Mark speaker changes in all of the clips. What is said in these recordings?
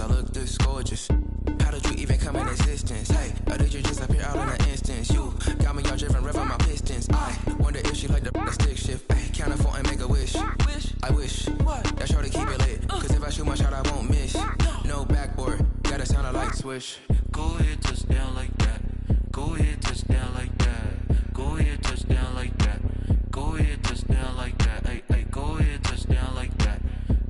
Speaker 1: I look this gorgeous. How did you even come in existence? Hey, or did you just appear out in an instance? You got me all driven, revving my pistons. I wonder if she like the stick shift. Hey, count a 4 and make a wish. I wish that shorty keep it lit. Cause if I shoot my shot, I won't miss. No backboard, gotta sound a light switch.
Speaker 2: Go ahead, touch down like that. Go ahead, touch down like that. Go ahead, touch down like that. Go ahead, touch down like that. Hey, hey, go ahead, touch down like that.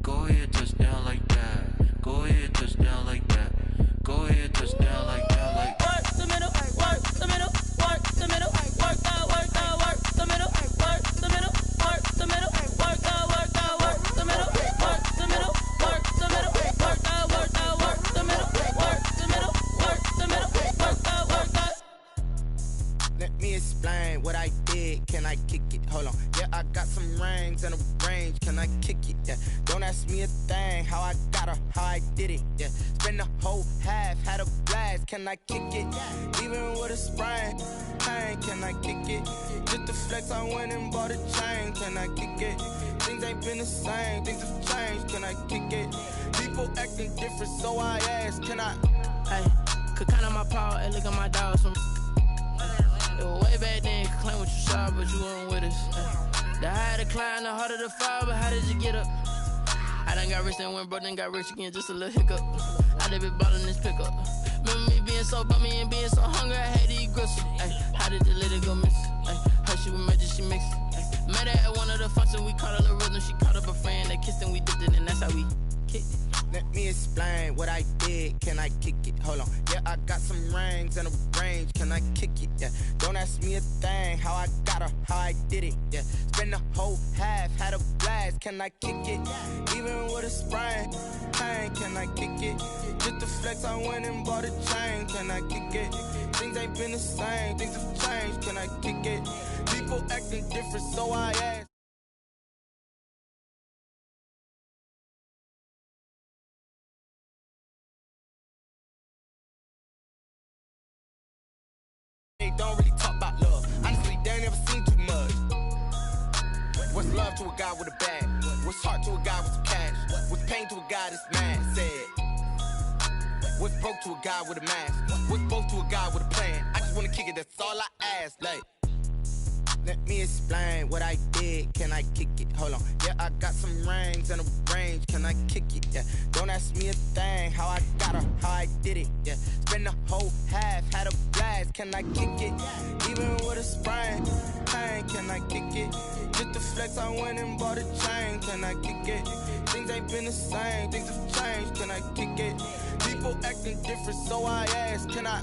Speaker 2: Go ahead, touch down like that. Go ahead, touch down like that. Go ahead, touch down like that. Like
Speaker 3: work the middle, work the middle, work the middle, work out, work out, work the middle, work the middle, work the middle, work out, work out, work the middle, work the middle, work the middle, work out, work out, work the middle, work the middle, work the middle, work out, work out.
Speaker 4: Let me explain what I did. Can I kick it? Hold on. Yeah, I got some rings and a range. Can I kick it? Yeah. Don't ask me a thing. How I got her, how I did it. Yeah. Spend the whole half, had a blast. Can I kick it? Even with a sprain. Pain, can I kick it? Just to flex, I went and bought a chain. Can I kick it? Things ain't been the same. Things have changed. Can I kick it? People acting different, so I ask. Can I?
Speaker 3: Hey, could count on my power and look at my dogs from. It was way back then, could claim what you saw, but you weren't with us. The higher the climb, the harder the fall, but how did you get up? I done got rich, then went broke, then got rich again, just a little hiccup. I done been ballin' this pickup. Remember me being so bummy and being so hungry, I had to eat gristle. Ay, how did the little go miss? Ay, her she was magic, she mixed. Met her at one of the functions, we caught a little rhythm, she caught up a friend, they kissed and we dipped it, and that's how we kicked it.
Speaker 4: Let me explain what I did. Can I kick it? Hold on. Yeah, I got some rings and a range. Can I kick it? Yeah. Don't ask me a thing. How I got her, how I did it. Yeah. Spend the whole half, had a blast. Can I kick it? Even with a sprain. Pain, can I kick it? Just to flex, I went and bought a chain. Can I kick it? Things ain't been the same. Things have changed. Can I kick it? People acting different, so I ask. Don't really talk about love. Honestly, they ain't never seen too much. What's love to a guy with a bag? What's heart to a guy with some cash? What's pain to a guy that's mad? Said. What's broke to a guy with a mask? What's both to a guy with a plan? I just wanna kick it, that's all I ask. Like, let me explain what I did. Can I kick it? Hold on. Yeah, I got some rings and a range. Can I kick it? Yeah. Don't ask me a thing. How I got her, how I did it. Yeah. Spend the whole half, had a blast. Can I kick it? Even with a sprain. Pain, can I kick it? Just to flex, I went and bought a chain. Can I kick it? Things ain't been the same. Things have changed. Can I kick it? People acting different, so I ask. Can I?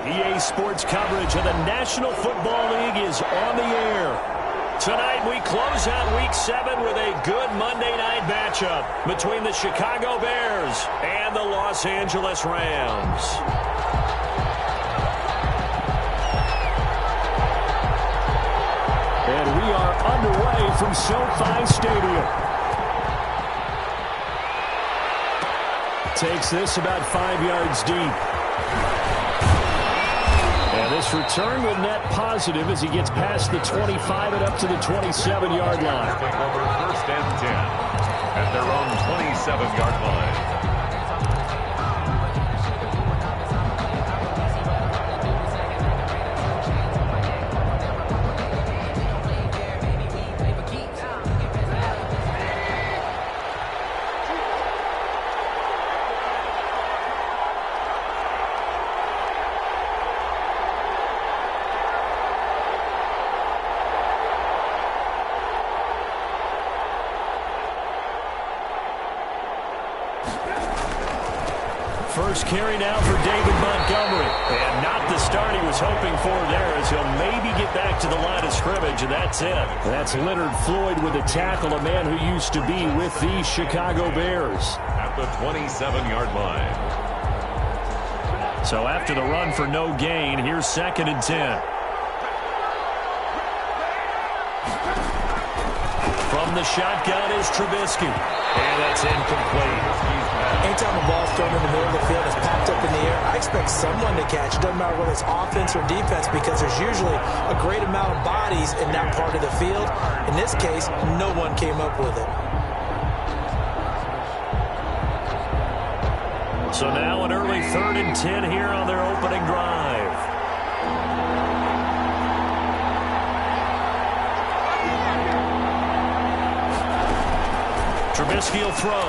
Speaker 5: EA Sports coverage of the National Football League is on the air. Tonight we close out Week 7 with a good Monday night matchup between the Chicago Bears and the Los Angeles Rams. And we are underway from SoFi Stadium. Takes this about 5 yards deep. And this return will net positive as he gets past the 25 and up to the 27-yard line.
Speaker 6: Take over 1st and 10 at their own 27-yard line.
Speaker 5: First carry now for David Montgomery. And not the start he was hoping for there, as he'll maybe get back to the line of scrimmage, and that's it. That's Leonard Floyd with a tackle, a man who used to be with the Chicago Bears.
Speaker 6: At the 27-yard line.
Speaker 5: So after the run for no gain, here's 2nd and 10. From the shotgun is Trubisky. And that's incomplete.
Speaker 7: Anytime a ball's thrown in the middle of the field, it's popped up in the air, I expect someone to catch. It doesn't matter whether it's offense or defense, because there's usually a great amount of bodies in that part of the field. In this case, no one came up with it.
Speaker 5: So now an early 3rd and 10 here on their opening drive. Trubisky will throw.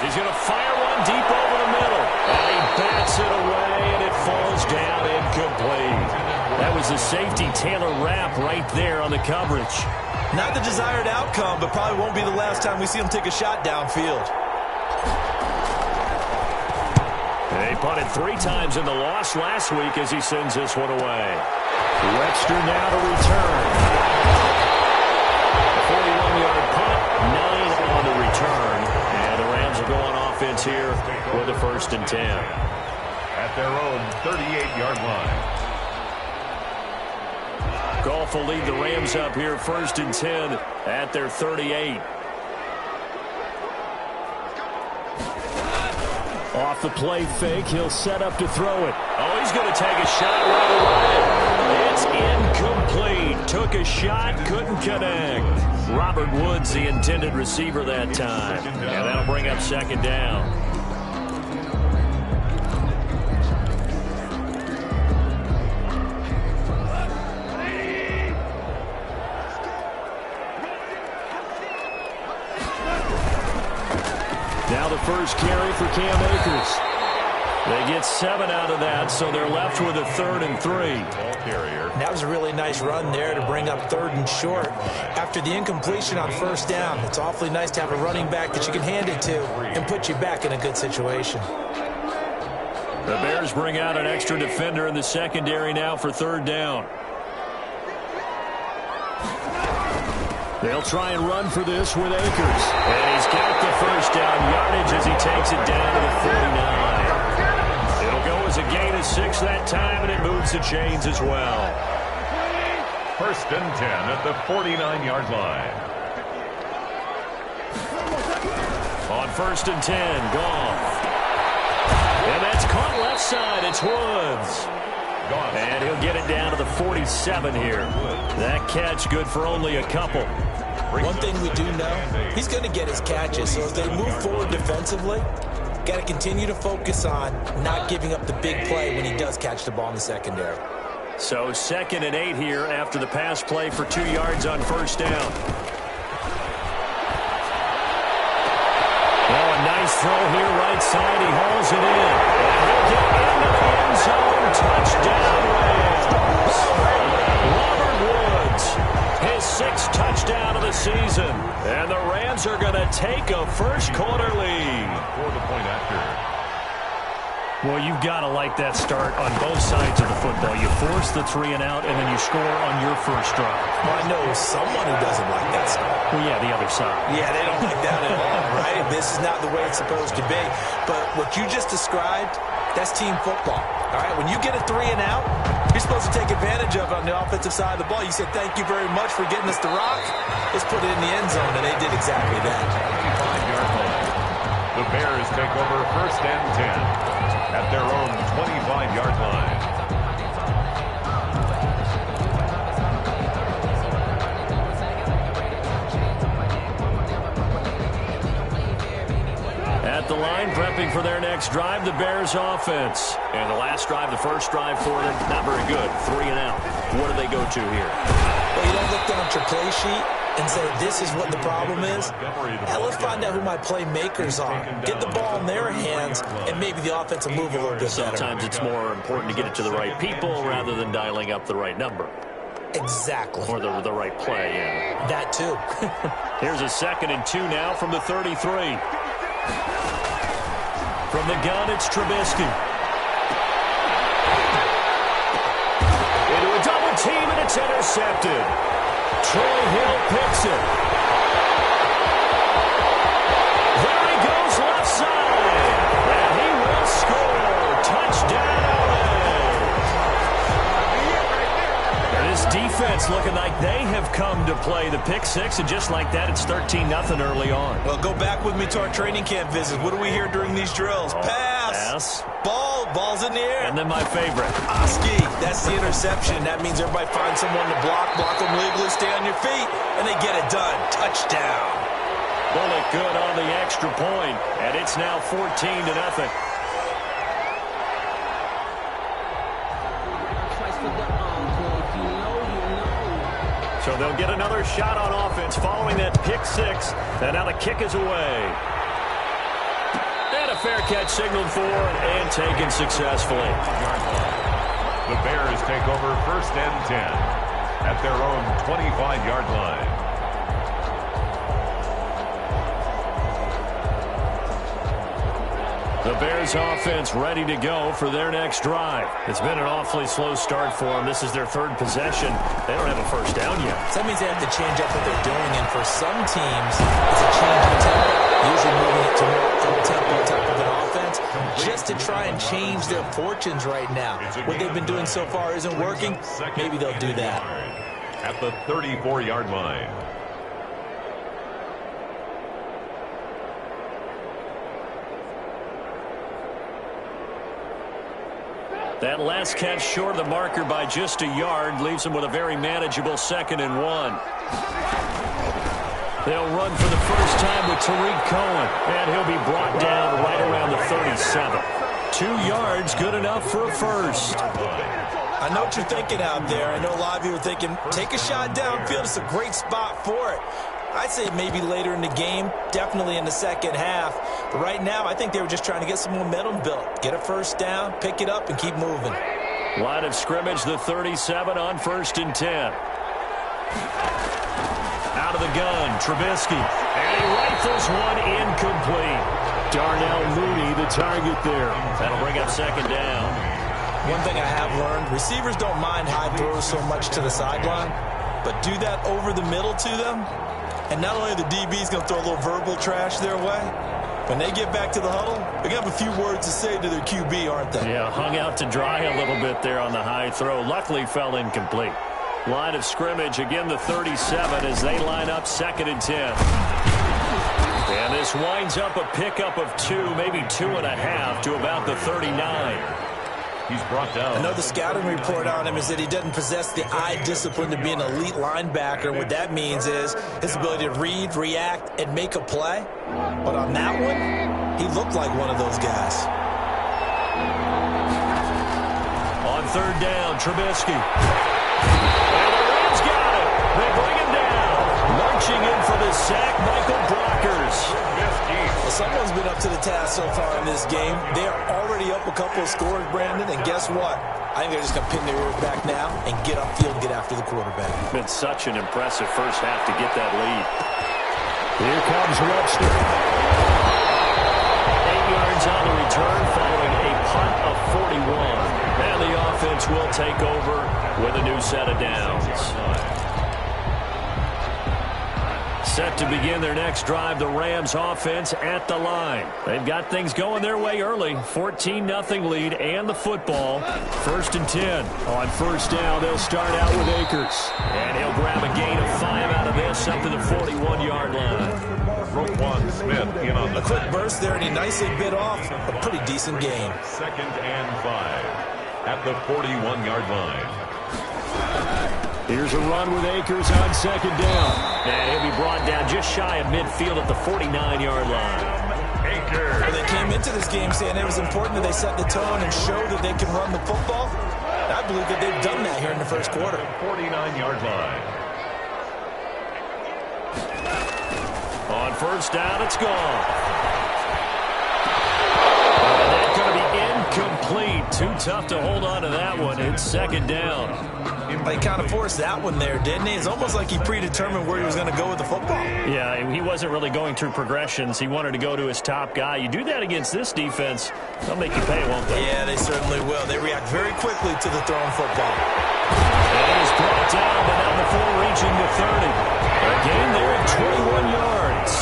Speaker 5: He's going to fire one deep over the middle. And he bats it away, and it falls down incomplete. That was the safety Taylor Rapp right there on the coverage.
Speaker 7: Not the desired outcome, but probably won't be the last time we see him take a shot downfield.
Speaker 5: They punted 3 times in the loss last week as he sends this one away. Webster now to return. A 41-yard punt, 9 on the return. And the Rams will go on offense here with a 1st and 10.
Speaker 6: At their own 38-yard line.
Speaker 5: Goff will lead the Rams up here 1st and 10 at their 38. Off the play fake, he'll set up to throw it. Oh, he's going to take a shot right away. It's incomplete. Took a shot, couldn't connect. Robert Woods, the intended receiver that time. And that'll bring up 2nd down. Now the first carry for Cam Akers. They get 7 out of that, so they're left with a 3rd and 3.
Speaker 7: That was a really nice run there to bring up 3rd and short. After the incompletion on 1st down, it's awfully nice to have a running back that you can hand it to and put you back in a good situation.
Speaker 5: The Bears bring out an extra defender in the secondary now for 3rd down. They'll try and run for this with Akers. And he's got the 1st down yardage as he takes it down to the 49. It'll go as a gain of 6 that time, and it moves the chains as well.
Speaker 6: 1st and 10 at the 49-yard line.
Speaker 5: On 1st and 10, Goff. And that's caught left side. It's Woods. And he'll get it down to the 47 here. That catch good for only a couple.
Speaker 7: One thing we do know, he's going to get his catches. So as they move forward defensively, got to continue to focus on not giving up the big play when he does catch the ball in the secondary.
Speaker 5: So 2nd and 8 here after the pass play for 2 yards on 1st down. Oh, a nice throw here right side. He hauls it in. And he'll get into the end zone. Touchdown, Rams. Robert Woods, his 6th touchdown of the season. And the Rams are going to take a 1st quarter lead.
Speaker 6: For the point after.
Speaker 5: Well, you've got to like that start on both sides of the football. You force the 3 and out, and then you score on your 1st drive.
Speaker 7: Well, I know someone who doesn't like that start.
Speaker 5: Well, yeah, the other side.
Speaker 7: Yeah, they don't like that at all, right? This is not the way it's supposed to be. But what you just described, that's team football, all right? When you get a 3 and out, you're supposed to take advantage of it on the offensive side of the ball. You said, thank you very much for getting us the rock. Let's put it in the end zone, and they did exactly that.
Speaker 6: 25-yard line. The Bears take over 1st and 10 at their own 25-yard line.
Speaker 5: At the line, prepping for their next drive, the Bears offense. And the last drive, the 1st drive for them, not very good. 3 and out. What do they go to here?
Speaker 7: Well, you don't look down at your play sheet and say, this is what the problem is. Now, let's find out who my playmakers are. Get the ball in their hands, and maybe the offense will move a little bit better.
Speaker 5: Sometimes it's more important to get it to the right people rather than dialing up the right number.
Speaker 7: Exactly.
Speaker 5: Or the right play, yeah.
Speaker 7: That, too.
Speaker 5: Here's a 2nd and 2 now from the 33. From the gun, it's Trubisky. Into a double team, and it's intercepted. Troy Hill picks it. There he goes left side. And he will score. Touchdown, LA. And this defense looking like they have come to play. The pick six, and just like that, it's 13-0 early on.
Speaker 7: Well, go back with me to our training camp visit. What do we hear during these drills? Pass. Ball's in the air.
Speaker 5: And then my favorite.
Speaker 7: Oski, that's the interception. That means everybody finds someone to block them legally, stay on your feet, and they get it done. Touchdown.
Speaker 5: Bullet good on the extra point, and it's now 14-0. So they'll get another shot on offense following that pick six. And now the kick is away. And a fair catch signaled for and taken successfully.
Speaker 6: The Bears take over 1st and 10 at their own 25-yard line.
Speaker 5: The Bears offense ready to go for their next drive. It's been an awfully slow start for them. This is their 3rd possession. They don't have a first down yet.
Speaker 7: So that means they have to change up what they're doing, and for some teams, it's a change in tempo. Usually moving it to more up-tempo type of an offense just to try and change their fortunes right now. What they've been doing so far isn't working. Maybe they'll do that.
Speaker 6: At the 34-yard line.
Speaker 5: That last catch short of the marker by just a yard leaves them with a very manageable 2nd and 1. They'll run for the first time with Tariq Cohen, and he'll be brought down right around the 37. 2 yards, good enough for a first.
Speaker 7: I know what you're thinking out there. I know a lot of you are thinking, take a shot downfield. It's a great spot for it. I'd say maybe later in the game, definitely in the second half. But right now, I think they were just trying to get some momentum built. Get a first down, pick it up, and keep moving.
Speaker 5: Line of scrimmage, the 37 on 1st and 10. Out of the gun, Trubisky. And he rifles one incomplete. Darnell Mooney, the target there. That'll bring up 2nd down.
Speaker 7: One thing I have learned, receivers don't mind high throws so much to the sideline, but do that over the middle to them. And not only are the DBs going to throw a little verbal trash their way, when they get back to the huddle, they're going to have a few words to say to their QB, aren't they?
Speaker 5: Yeah, hung out to dry a little bit there on the high throw. Luckily fell incomplete. Line of scrimmage, again the 37 as they line up 2nd and 10. And this winds up a pickup of 2, maybe 2.5 to about the 39.
Speaker 6: He's brought down.
Speaker 7: I know the scouting report on him is that he doesn't possess the eye discipline to be an elite linebacker. What that means is his ability to read, react, and make a play. But on that one, he looked like one of those guys.
Speaker 5: On 3rd down, Trubisky. And the Rams got it. They bring him down. Marching in for the sack, Michael Brockers.
Speaker 7: Well, someone's been up to the task so far in this game. They are already up a couple of scores, Brandon, and guess what? I think they're just going to pin their ears back now and get upfield and get after the quarterback.
Speaker 5: Been such an impressive first half to get that lead. Here comes Webster. 8 yards on the return following a punt of 41. And the offense will take over with a new set of downs. Set to begin their next drive, the Rams offense at the line. They've got things going their way early. 14-0 lead and the football. 1st and 10. On 1st down, they'll start out with Akers. And he'll grab a gain of 5 out of this up to the 41-yard line.
Speaker 6: Roquan Smith in on the
Speaker 7: A quick burst there, and he nicely bit off a pretty decent gain.
Speaker 6: 2nd and 5 at the 41-yard line.
Speaker 5: Here's a run with Akers on 2nd down. And he'll be brought down just shy of midfield at the 49-yard line.
Speaker 6: Akers.
Speaker 7: Well, they came into this game saying it was important that they set the tone and show that they can run the football. I believe that they've done that here in the first quarter.
Speaker 6: 49-yard line.
Speaker 5: On 1st down, it's gone. And that's going to be incomplete. Too tough to hold on to that one. It's 2nd down.
Speaker 7: He kind of forced that one there, didn't he? It's almost like he predetermined where he was going to go with the football.
Speaker 5: Yeah, he wasn't really going through progressions. He wanted to go to his top guy. You do that against this defense, they'll make you pay, won't they?
Speaker 7: Yeah, they certainly will. They react very quickly to the thrown football.
Speaker 5: And he's brought down, but now before reaching the 30. A gain there at 21 yards.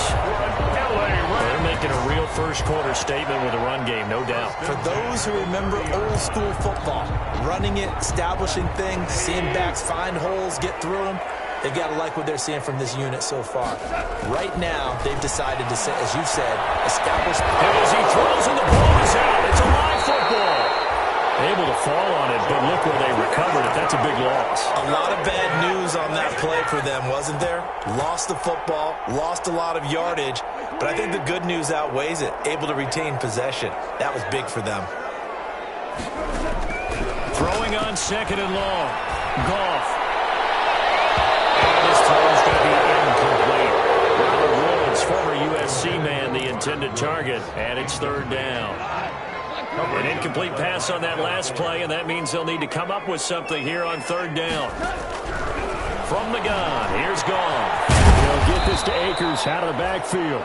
Speaker 5: They're making making a real first-quarter statement with a run game, no doubt.
Speaker 7: For those who remember old-school football, running it, establishing things, seeing backs find holes, get through them, they've got to like what they're seeing from this unit so far. Right now, they've decided to, as you've said, establish...
Speaker 5: As he throws and the ball is out, it's a live football. Able to fall on it, but look where they recovered it. That's a big loss.
Speaker 7: A lot of bad news on that play for them, wasn't there? Lost the football, lost a lot of yardage, but I think the good news outweighs it. Able to retain possession. That was big for them.
Speaker 5: Throwing on second and long. Goff. And this throw is going to be incomplete. Robert Woods, former USC man, the intended target, and it's third down. An incomplete pass on that last play, and that means they'll need to come up with something here on third down. From the gun, here's Goff. He'll get this to Akers out of the backfield.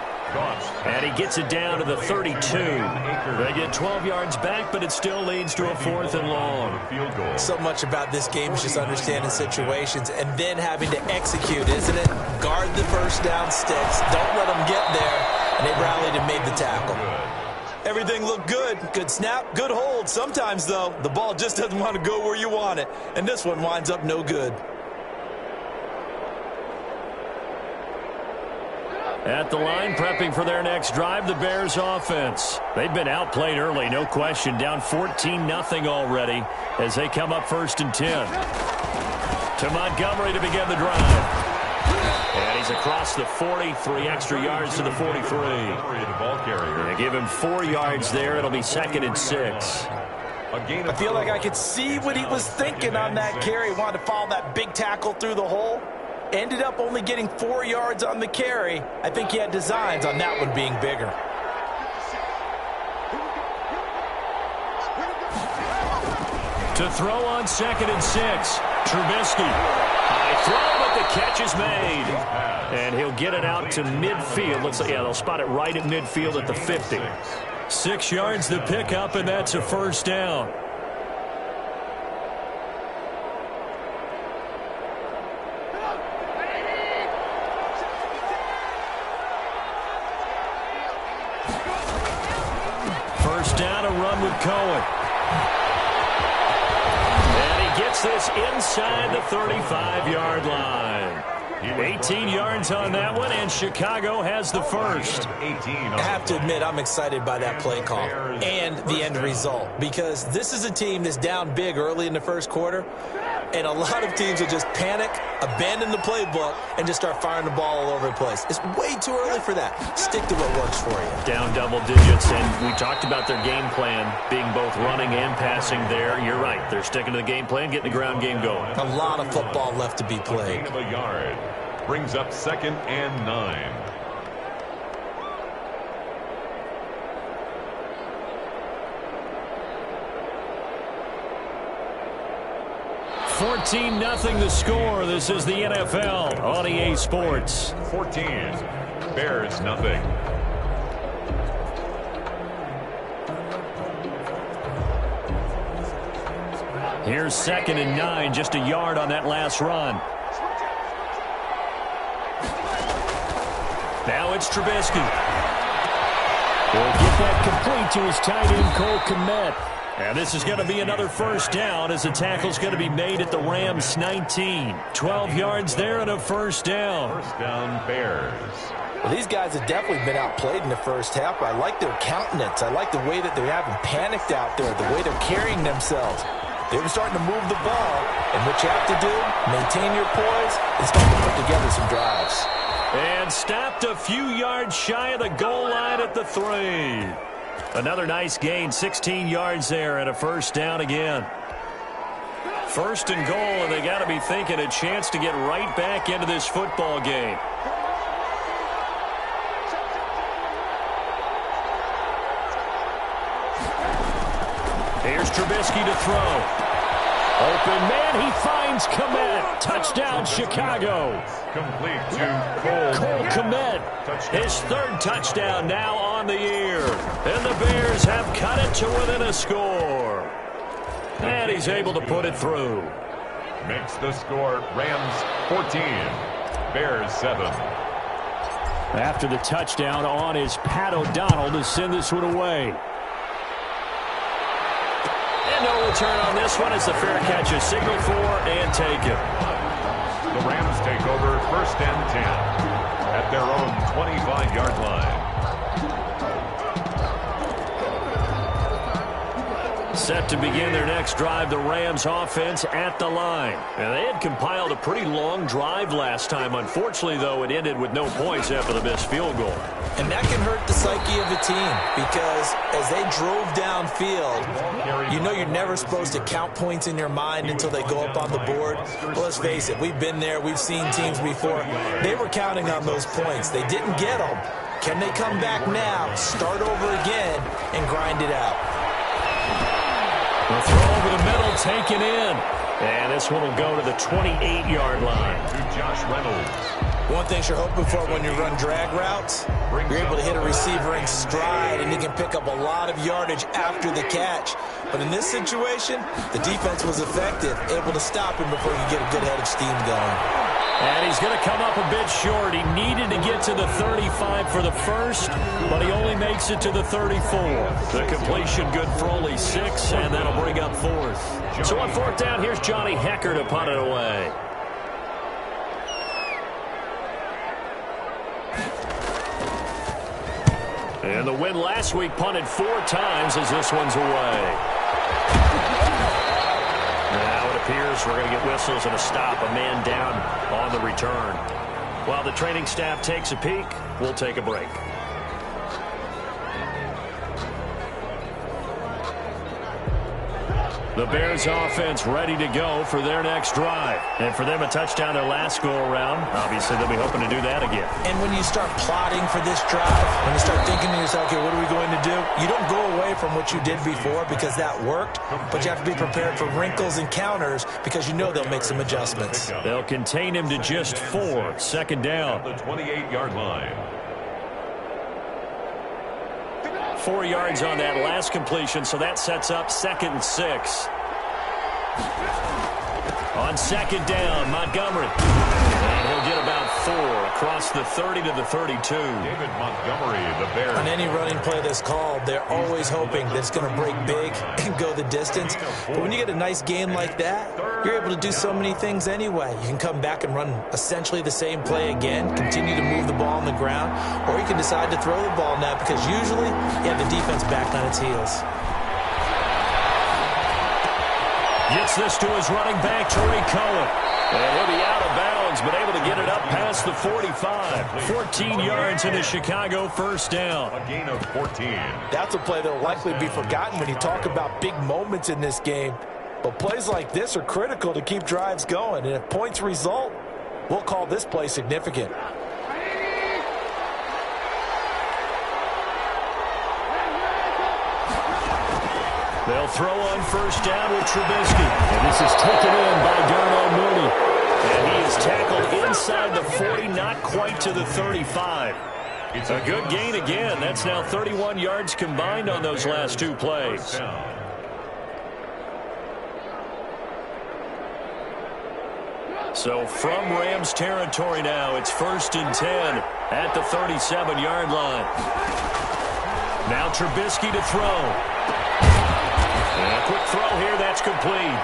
Speaker 5: And he gets it down to the 32. They get 12 yards back, but it still leads to a 4th and long.
Speaker 7: So much about this game is just understanding situations and then having to execute, isn't it? Guard the first down sticks. Don't let them get there. And they rallied and made the tackle. Everything looked good. Good snap, good hold. Sometimes, though, the ball just doesn't want to go where you want it. And this one winds up no good.
Speaker 5: At the line, prepping for their next drive, the Bears offense. They've been outplayed early, no question. Down 14-0 already as they come up 1st and 10. To Montgomery to begin the drive. And he's across the 40, 3 extra yards to the 43. They give him 4 yards there. It'll be 2nd and 6.
Speaker 7: I feel like I could see what he was thinking on that carry. He wanted to follow that big tackle through the hole. Ended up only getting 4 yards on the carry. I think he had designs on that one being bigger.
Speaker 5: To throw on 2nd and 6, Trubisky. High throw, but the catch is made. And he'll get it out to midfield. Looks like, yeah, they'll spot it right at midfield at the 50. 6 yards the pickup, and that's a 1st down. First down, a run with Cohen. And he gets this inside the 35-yard line. 18 yards on that one, and Chicago has the first.
Speaker 7: I have to admit, I'm excited by that play call and the end result, because this is a team that's down big early in the first quarter, and a lot of teams will just panic, abandon the playbook, and just start firing the ball all over the place. It's way too early for that. Stick to what works for you.
Speaker 5: Down double digits, and we talked about their game plan being both running and passing there. You're right. They're sticking to the game plan, getting the ground game going.
Speaker 7: A lot of football left to be played.
Speaker 6: A yard brings up 2nd and 9.
Speaker 5: $14-0 the score. This is the NFL on EA Sports.
Speaker 6: 14. Bears nothing.
Speaker 5: Here's 2nd and 9, just a yard on that last run. Now it's Trubisky. He'll get that complete to his tight end, Cole Kmet. And this is going to be another 1st down as the tackle's going to be made at the Rams' 19. 12 yards there and a 1st down.
Speaker 6: 1st down, Bears.
Speaker 7: Well, these guys have definitely been outplayed in the first half. I like their countenance. I like the way that they haven't panicked out there, the way they're carrying themselves. They were starting to move the ball, and what you have to do, maintain your poise, and start to put together some drives.
Speaker 5: And stopped a few yards shy of the goal line at the 3. Another nice gain, 16 yards there and a 1st down again. 1st and goal, and they got to be thinking a chance to get right back into this football game. Here's Trubisky to throw. Open man, he finds Kmet. Touchdown, Chicago.
Speaker 6: Complete to
Speaker 5: Cole Kmet. His 3rd touchdown now on the year. And the Bears have cut it to within a score. And he's able to put it through.
Speaker 6: Makes the score Rams 14, Bears 7.
Speaker 5: After the touchdown on is Pat O'Donnell to send this one away. And no return on this one as the fair catch is signaled for and taken.
Speaker 6: The Rams take over 1st and 10 at their own 25-yard line.
Speaker 5: Set to begin their next drive, the Rams offense at the line. And they had compiled a pretty long drive last time. Unfortunately, though, it ended with no points after the missed field goal.
Speaker 7: And that can hurt the psyche of a team because as they drove downfield, you know you're never supposed to count points in your mind until they go up on the board. Well, let's face it, we've been there. We've seen teams before. They were counting on those points. They didn't get them. Can they come back now, start over again, and grind it out?
Speaker 5: The throw over the middle, taken in. And this one will go to the 28-yard line.
Speaker 6: To Josh Reynolds.
Speaker 7: One thing you're hoping for when you run drag routes, you're able to hit a receiver in stride, and he can pick up a lot of yardage after the catch. But in this situation, the defense was effective, able to stop him before you get a good head of steam going.
Speaker 5: And he's going to come up a bit short. He needed to get to the 35 for the first, but he only makes it to the 34. The completion good for only 6, and that'll bring up 4th. So on 4th down, here's Johnny Hecker to punt it away. And the win last week punted 4 times as this one's away. Now it appears we're going to get whistles and a stop, a man down on the return. While the training staff takes a peek, we'll take a break. The Bears offense ready to go for their next drive. And for them, a touchdown their last go-around. Obviously, they'll be hoping to do that again.
Speaker 7: And when you start plotting for this drive, when you start thinking to yourself, okay, what are we going to do? You don't go away from what you did before because that worked, but you have to be prepared for wrinkles and counters because you know they'll make some adjustments.
Speaker 5: They'll contain him to just 4. 2nd down.
Speaker 6: The 28-yard line.
Speaker 5: 4 yards on that last completion, so that sets up 2nd and 6. On 2nd down, Montgomery. And he'll get about 4 across the 30 to the 32.
Speaker 6: David Montgomery, the Bears.
Speaker 7: On any running play that's called, they're always hoping that it's going to break big and go the distance. But when you get a nice game like that, you're able to do so many things anyway. You can come back and run essentially the same play again, continue to move the ball on the ground, or you can decide to throw the ball now because usually you have the defense back on its heels.
Speaker 5: Gets this to his running back, Tariq Cohen. And he'll be out of bounds, but able to get it up past the 45. 14 yards in the Chicago 1st down.
Speaker 6: A gain of 14.
Speaker 7: That's a play that will likely be forgotten when you talk about big moments in this game. But plays like this are critical to keep drives going. And if points result, we'll call this play significant.
Speaker 5: They'll throw on 1st down with Trubisky. And this is taken in by Darnell Mooney. And he is tackled inside the 40, not quite to the 35. It's a good gain again. That's now 31 yards combined on those last 2 plays. So from Rams territory now, it's 1st and 10 at the 37-yard line. Now Trubisky to throw. And a quick throw here, that's complete.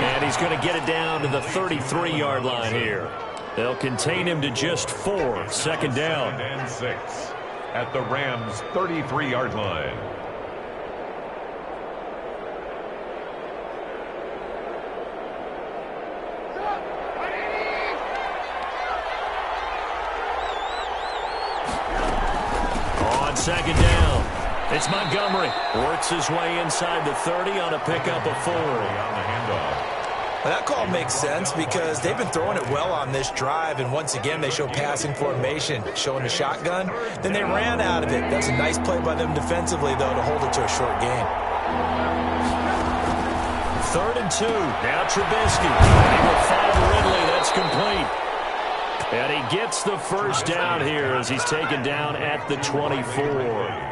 Speaker 5: And he's going to get it down to the 33-yard line here. They'll contain him to just 4. 2nd down.
Speaker 6: And 6 at the Rams' 33-yard line.
Speaker 5: On 2nd down. It's Montgomery. Works his way inside the 30 on a pickup of 4.
Speaker 6: On the handoff.
Speaker 7: Well, that call makes sense because they've been throwing it well on this drive, and once again they show passing formation, showing the shotgun. Then they ran out of it. That's a nice play by them defensively, though, to hold it to a short gain.
Speaker 5: 3rd and 2. Now Trubisky. He will find Ridley. That's complete. And he gets the 1st down here as he's taken down at the 24.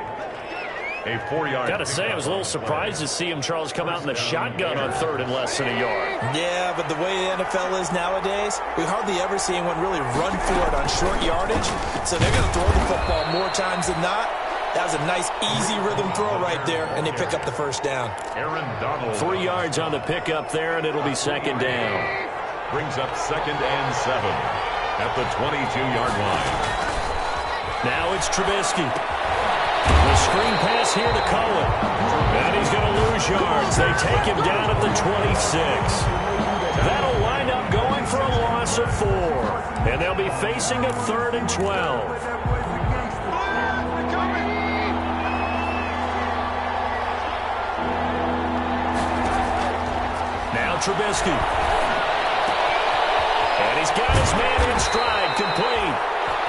Speaker 6: A 4-yard.
Speaker 5: Got to say, I was a little surprised to see him, Charles, come out in the shotgun on third and less than a yard.
Speaker 7: Yeah, but the way the NFL is nowadays, we hardly ever see anyone really run for it on short yardage. So they're going to throw the football more times than not. That was a nice, easy rhythm throw right there, and they pick up the first down.
Speaker 6: Aaron Donald.
Speaker 5: 3 yards on the pickup there, and it'll be second down.
Speaker 6: Brings up 2nd and 7 at the 22-yard line.
Speaker 5: Now it's Trubisky. The screen pass here to Cohen. And he's going to lose yards. They take him down at the 26. That'll wind up going for a loss of 4. And they'll be facing a 3rd and 12. Trubisky. And he's got his man in stride, complete.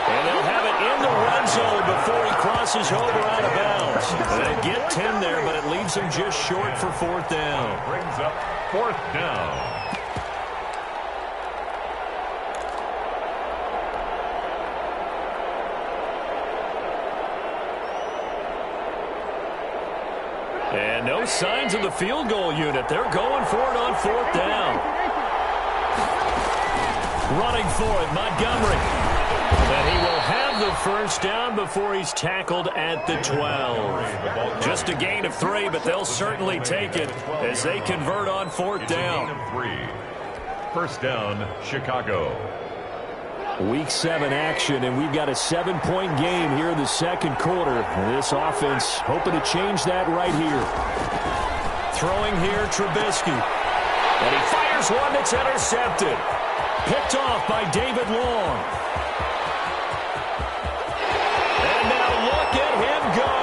Speaker 5: And they'll have it in the run zone before he crosses over out of bounds. They get 10 there, but it leaves him just short for 4th down.
Speaker 6: Brings up 4th down.
Speaker 5: And no signs of the field goal unit. They're going for it on 4th down. Running for it, Montgomery. And he will have the first down before he's tackled at the 12. Just a gain of 3, but they'll certainly take it as they convert on 4th down.
Speaker 6: 3. First down, Chicago.
Speaker 5: Week 7 action, and we've got a 7-point game here in the second quarter. And this offense hoping to change that right here. Throwing here, Trubisky. And he fires one that's intercepted. Picked off by David Long. And now look at him go.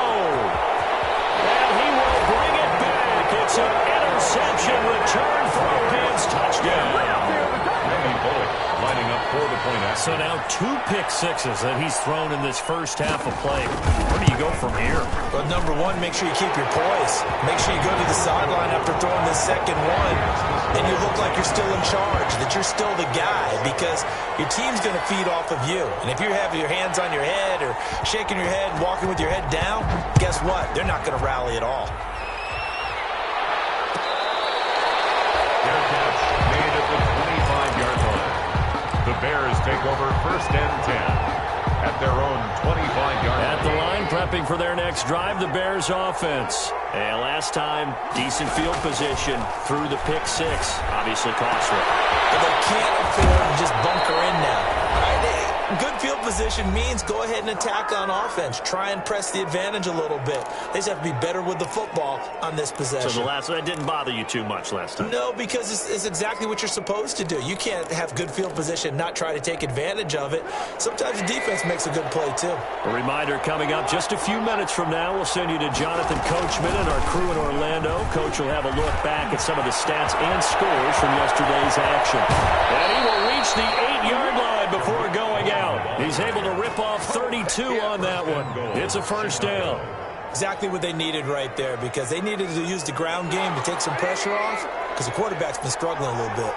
Speaker 5: And he will bring it back. It's an interception return for a Rams touchdown.
Speaker 6: Lining up for the point after.
Speaker 5: So now 2 pick sixes that he's thrown in this first half of play. Where do you go from here?
Speaker 7: Well, number one, make sure you keep your poise. Make sure you go to the sideline after throwing this second one, and you look like you're still in charge, that you're still the guy, because your team's going to feed off of you. And if you have your hands on your head or shaking your head and walking with your head down, guess what? They're not going to rally at all.
Speaker 6: Bearcats made at the 25-yard line. The Bears take over 1st and 10 at their own 25-yard line.
Speaker 5: At the line, prepping for their next drive, the Bears offense. And last time, decent field position through the pick 6. Obviously costly.
Speaker 7: But they can't afford to just bunker in now. Good field position means go ahead and attack on offense. Try and press the advantage a little bit. They just have to be better with the football on this possession.
Speaker 5: So that didn't bother you too much last time?
Speaker 7: No, because it's exactly what you're supposed to do. You can't have good field position, not try to take advantage of it. Sometimes the defense makes a good play, too.
Speaker 5: A reminder coming up just a few minutes from now. We'll send you to Jonathan Coachman and our crew in Orlando. Coach will have a look back at some of the stats and scores from yesterday's action. And he will reach the 8-yard line before going out. He's able to rip off 32 on that one. It's a first down.
Speaker 7: Exactly what they needed right there, because they needed to use the ground game to take some pressure off, because the quarterback's been struggling a little bit.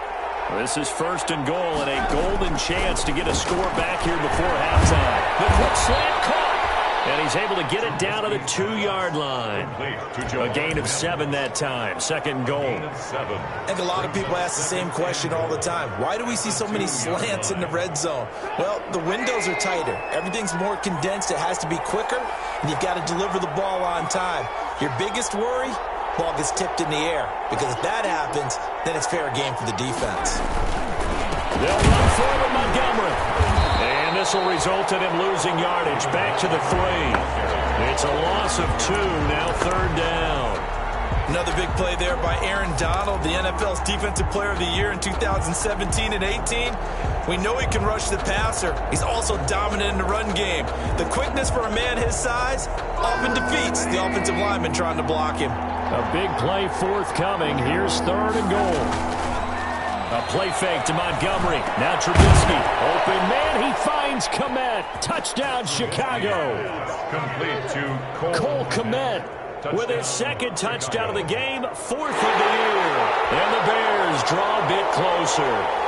Speaker 5: This is 1st and goal, and a golden chance to get a score back here before halftime. The quick slant caught. And he's able to get it down to the 2-yard line. A gain of 7 that time. 2nd goal.
Speaker 7: I think a lot of people ask the same question all the time. Why do we see so many slants in the red zone? Well, the windows are tighter. Everything's more condensed. It has to be quicker, and you've got to deliver the ball on time. Your biggest worry? Ball gets tipped in the air. Because if that happens, then it's fair game for the defense.
Speaker 5: They'll run forward Montgomery. And this will result in him losing yardage back to the 3. It's a loss of 2, now 3rd down.
Speaker 7: Another big play there by Aaron Donald, the NFL's Defensive Player of the Year in 2017 and 18. We know he can rush the passer. He's also dominant in the run game. The quickness for a man his size often defeats the offensive lineman trying to block him.
Speaker 5: A big play forthcoming. Here's 3rd and goal. A play fake to Montgomery. Now Trubisky. Open man. He finds Kmet. Touchdown, Chicago.
Speaker 6: Complete to
Speaker 5: Cole Kmet with his 2nd touchdown of the game. 4th of the year. And the Bears draw a bit closer.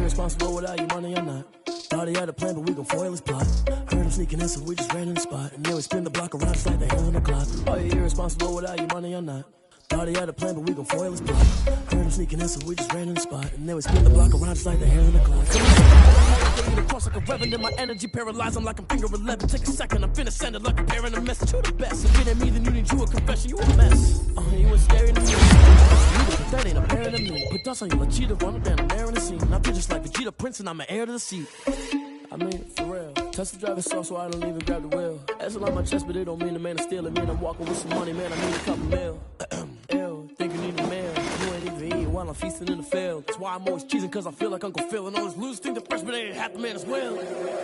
Speaker 8: irresponsible without your money or not. Thought he had a plan, but we gon' foil his plot. Heard him sneaking in, so we just ran in the spot. And then we spin the block around just like the hands on the clock. Are you irresponsible without your money or not? Thought he had a plan, but we gon' foil his plot. Heard him sneaking in, so we just ran in the spot. And then we spin the block around just like the hands on the clock. Across like a revenant, my energy paralyzed. I'm like I'm finger 11. Take a second, I'm finna send it like a parent a message. You the best. If it ain't me, then you need you a confession. You a mess. You was scary to me. But that ain't apparent to me. Put dust on you like cheetah, run down the air in the scene. I feel just like Vegeta Prince, and I'm an heir to the seat. I mean, for real. Touch the driver's soft, so I don't even grab the wheel. That's on my chest, but it don't mean the man is stealing. Man, I'm walking with some money, man. I need a couple mil. Ew, think you need a mail. You ain't even eating while I'm feasting in the field. That's why I'm always cheesing, cause I feel like Uncle Phil. And all those losers think the freshman ain't half the man as well.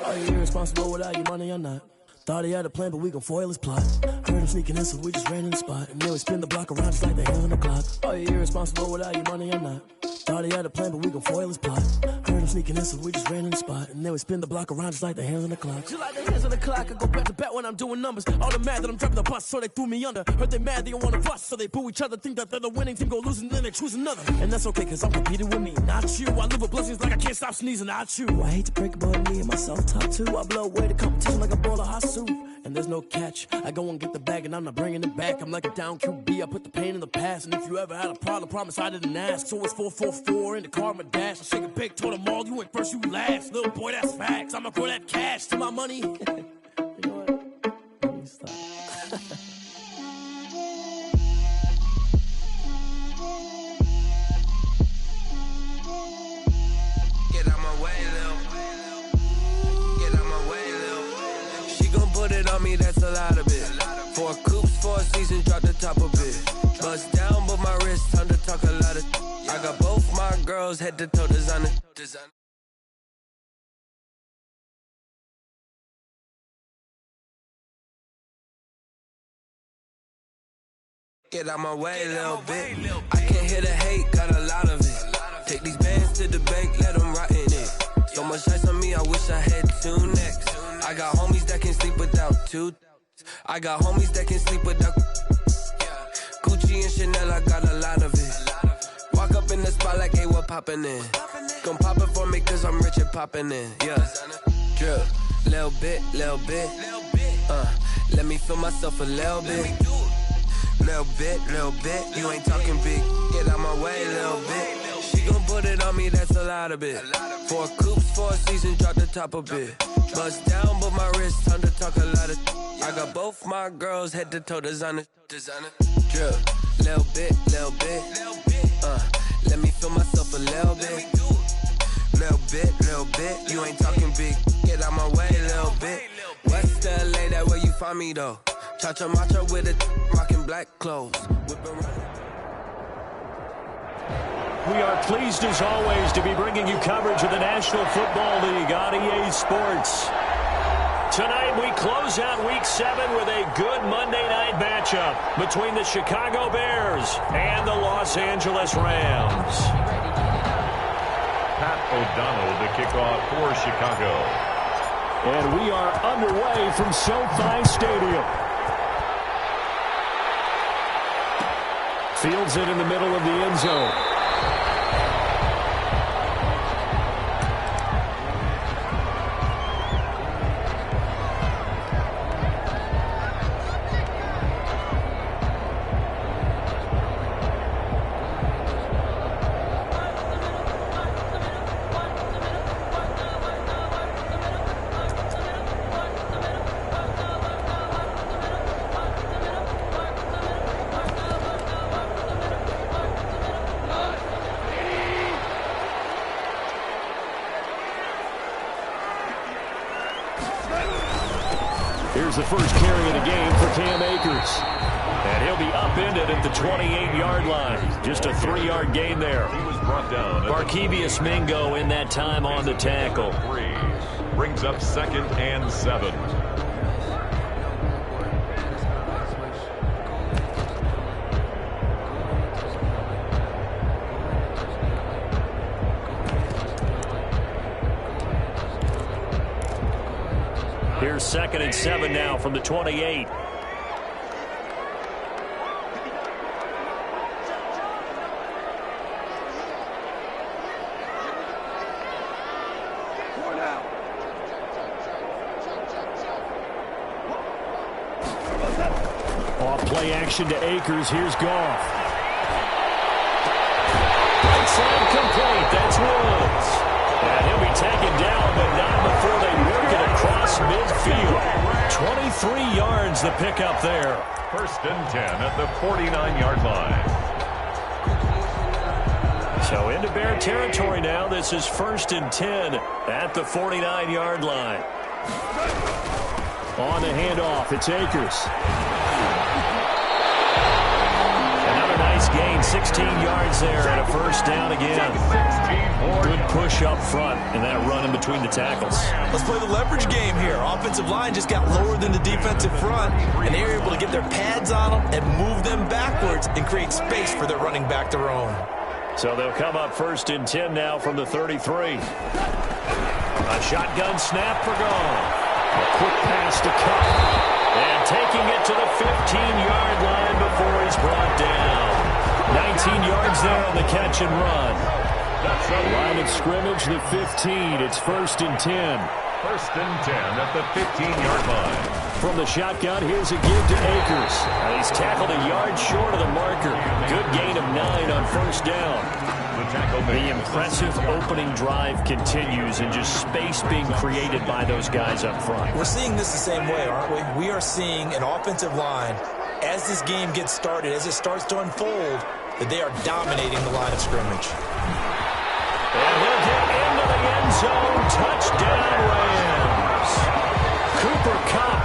Speaker 8: Are you irresponsible without your money or not? Thought he had a plan, but we gon' foil his plot. Heard him sneaking in, so we just ran in the spot. And then we spin the block around just like the hands on the clock. Are you irresponsible without your money or not? Thought he had a plan, but we gon' foil his plot. Heard him sneaking in, so we just ran in the spot. And then we spin the block around just like the hands on the clock. Just like the hands on the clock, I go back to back when I'm doing numbers. All the mad that I'm driving the bus, so they threw me under. Heard they mad, they don't wanna bust, so they boo each other. Think that they're the winning team, go losing, then they choose another. And that's okay, cause I'm competing with me, not you. I live with blessings like I can't stop sneezing, not you. I hate to break it, but me and myself top two. I blow away the competition like a bowl of hot soup. And there's no catch. I go and get the bag and I'm not bringing it back. I'm like a down QB, I put the pain in the past. And if you ever had a problem, promise I didn't ask. So it's 444 in the car, my dash. I shake a big, told them all, you ain't first, you last. Little boy, that's facts. I'ma throw that cash to my money. You know what? Let me stop.
Speaker 1: Get out my way, Lil. Get out my way, Lil. She gon' put it on me, that's a lot of it. 4 coops, 4 seasons, drop the top of it. Bust down, but my wrist, time to talk a lot of. I got both my girls, head to toe designer. Get out my way, little bit. I can't hear the hate, got a lot of it. Take these bands to the bank, let them rot in it. So much ice on me, I wish I had 2 necks. I got homies that can sleep without 2. I got homies that can sleep without Gucci and Chanel, I got a lot of it. Walk up in the spot like, hey, what poppin' in? Gon' pop it for me cause I'm rich and poppin' in, yeah. Drip, little bit, let me feel myself a little bit. Little bit, you ain't talking big. Get out my way, little bit. She gon' put it on me, that's a lot of it. 4 coops, 4 seasons, drop the top a bit. Bust down, but my wrist, time to talk a lot of. I got both my girls, head to toe designer. Drip, little bit, let me feel myself a little bit. Little bit, you ain't talking big. Get out my way, little bit. West LA, that where you find me though. Cha-cha matcha with a rockin' black clothes.
Speaker 5: We are pleased as always to be bringing you coverage of the National Football League on EA Sports. Tonight we close out Week 7 with a good Monday night matchup between the Chicago Bears and the Los Angeles Rams.
Speaker 6: Pat O'Donnell to kick off for Chicago.
Speaker 5: And we are underway from SoFi Stadium. Fields it in the middle of the end zone. Here's the first carry of the game for Cam Akers. And he'll be upended at the 28-yard line. Just a 3-yard gain there.
Speaker 6: He was brought down.
Speaker 5: Barkevius Mingo in that time on the tackle.
Speaker 6: Brings up 2nd and 7.
Speaker 5: Here's 2nd and 7 now from the 28. play action to Akers. Here's Goff. Right side complete. That's Woods. And he'll be taken down, but not before they work it across midfield. 23 yards the pickup there.
Speaker 6: 1st and 10 at the 49-yard line.
Speaker 5: So into Bear territory now. This is 1st and 10 at the 49-yard line. On the handoff, it's Akers. Another nice gain, 16 yards there, and a 1st down again. Good push up front and that run in between the tackles.
Speaker 7: Let's play the leverage game here. Offensive line just got lower than the defensive front, and they were able to get their pads on them and move them backwards and create space for their running back to roam.
Speaker 5: So they'll come up 1st and 10 now from the 33. A shotgun snap for Goff. A quick pass to Cup. And taking it to the 15-yard line before he's brought down. 19 yards there on the catch and run. Line of scrimmage, the 15. It's 1st and 10.
Speaker 6: 1st and 10 at the 15-yard line.
Speaker 5: From the shotgun, here's a give to Akers. He's tackled a yard short of the marker. Good gain of 9 on 1st down. The impressive opening drive continues, and just space being created by those guys up front.
Speaker 7: We're seeing this the same way, aren't we? We are seeing an offensive line, as this game gets started, as it starts to unfold, that they are dominating the line of scrimmage.
Speaker 5: And he'll get into the end zone. Touchdown, Rams. Cooper Kupp,